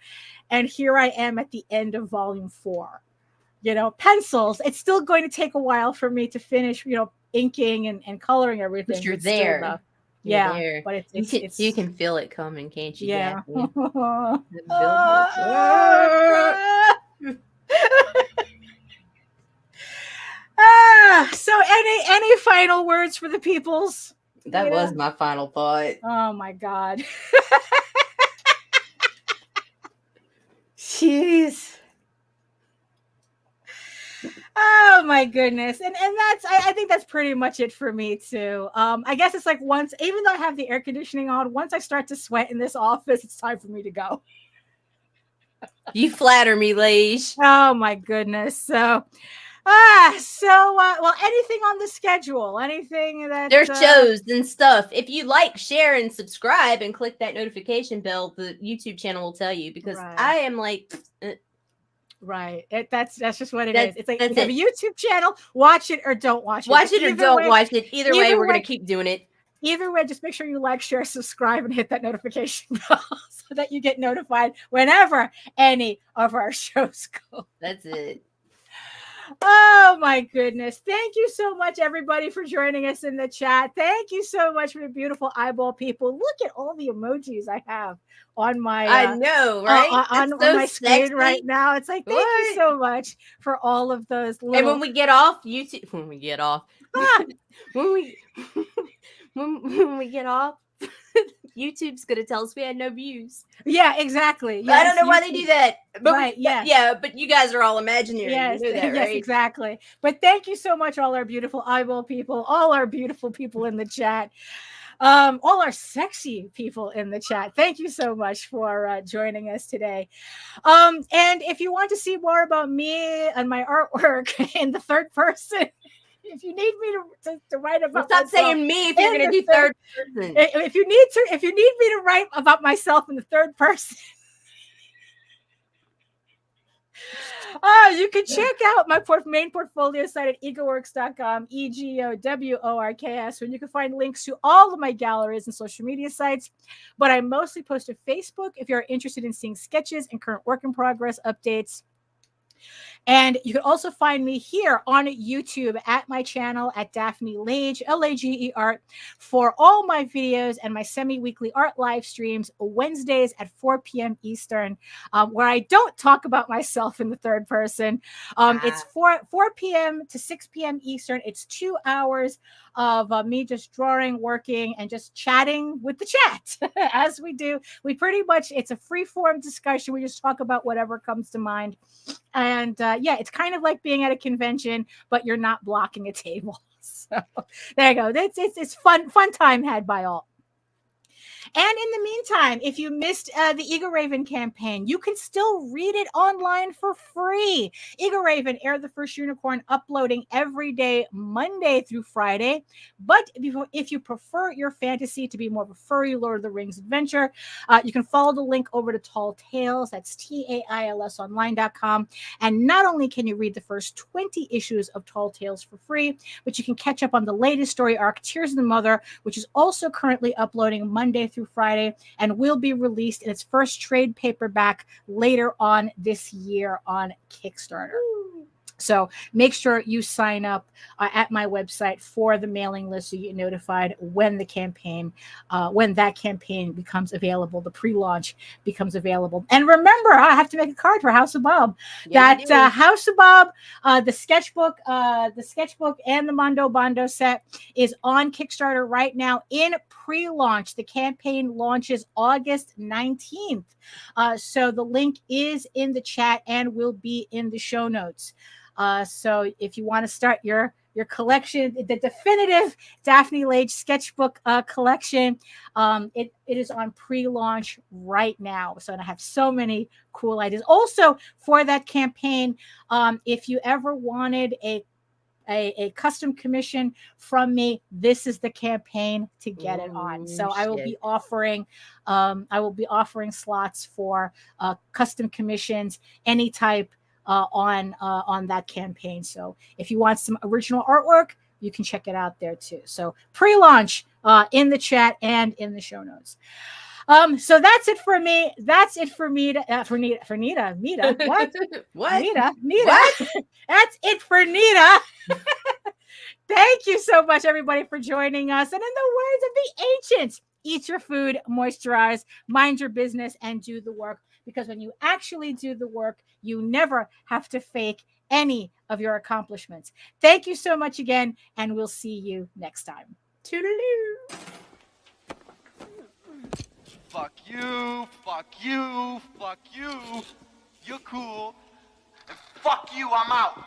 and here I am at the end of volume 4. You know, pencils. It's still going to take a while for me to finish, you know, inking and coloring everything. But you're there. Yeah, there. but it's you can feel it coming, can't you? Yeah. So any final words for the peoples? That was my final thought. Oh my God. Jeez. Oh my goodness. And that's I think that's pretty much it for me too. I guess it's like once, even though I have the air conditioning on, once I start to sweat in this office, it's time for me to go. You flatter me, Leish. Oh my goodness. So well, anything on the schedule, anything that there's shows and stuff. If you like, share, and subscribe, and click that notification bell, the YouTube channel will tell you, because I am like, right. That's just what it is. It's like, you have it. a YouTube channel, watch it or don't watch it. Watch it or don't watch it. Either way, we're gonna keep doing it. Either way, just make sure you like, share, subscribe, and hit that notification bell so that you get notified whenever any of our shows go. That's it. Oh my goodness. Thank you so much, everybody, for joining us in the chat. Thank you so much for the beautiful eyeball people. Look at all the emojis I have on my I know, right? On my screen right now. It's like, thank you so much for all of those little... And when we get off YouTube, when we get off YouTube's gonna tell us we had no views. Yeah, exactly. Yes, I don't know why they do that. But right, but you guys are all imaginary. Yes, you know that, yes, right? Exactly. But thank you so much, all our beautiful eyeball people, all our beautiful people in the chat, all our sexy people in the chat. Thank you so much for joining us today. And if you want to see more about me and my artwork in the third person, if you need me to write about stop saying me if you're going to do third person. If you need me to write about myself in the third person, you can check out my main portfolio site at egoworks.com, EGOWORKS, where you can find links to all of my galleries and social media sites. But I mostly post to Facebook if you're interested in seeing sketches and current work in progress updates. And you can also find me here on YouTube at my channel at Daphne Lage, Lage Art, for all my videos and my semi-weekly art live streams Wednesdays at 4 p.m. Eastern, where I don't talk about myself in the third person. It's 4 p.m. to 6 p.m. Eastern. It's 2 hours of me just drawing, working, and just chatting with the chat as we do. We pretty much, it's a free form discussion. We just talk about whatever comes to mind. And yeah, it's kind of like being at a convention, but you're not blocking a table. So there you go. It's fun time had by all. And in the meantime, if you missed the Eagle Raven campaign, you can still read it online for free. Eagle Raven, Heir of the First Unicorn, uploading every day, Monday through Friday. But if you prefer your fantasy to be more of a furry Lord of the Rings adventure, you can follow the link over to Tall Tales. That's TAILSonline.com. And not only can you read the first 20 issues of Tall Tales for free, but you can catch up on the latest story arc, Tears of the Mother, which is also currently uploading Monday through Friday and will be released in its first trade paperback later on this year on Kickstarter. So make sure you sign up at my website for the mailing list so you get notified when that campaign becomes available, the pre-launch becomes available. And remember, I have to make a card for House of Bob. Yeah, House of Bob, the sketchbook and the Mondo Bondo set is on Kickstarter right now in pre-launch. The campaign launches August 19th. So the link is in the chat and will be in the show notes. So if you want to start your collection, the definitive Daphne Lage sketchbook collection, it is on pre-launch right now. So I have so many cool ideas. Also for that campaign, if you ever wanted a custom commission from me, this is the campaign to get it on. So I will be offering slots for custom commissions, any type, on that campaign. So if you want some original artwork, you can check it out there too. So pre-launch in the chat and in the show notes. So that's it for me. That's it for me. For Nita. What? What? Nita. What? That's it for Nita. Thank you so much, everybody, for joining us. And in the words of the ancients, eat your food, moisturize, mind your business, and do the work. Because when you actually do the work, you never have to fake any of your accomplishments. Thank you so much again, and we'll see you next time. Toodaloo. Fuck you, fuck you, fuck you. You're cool. And fuck you, I'm out.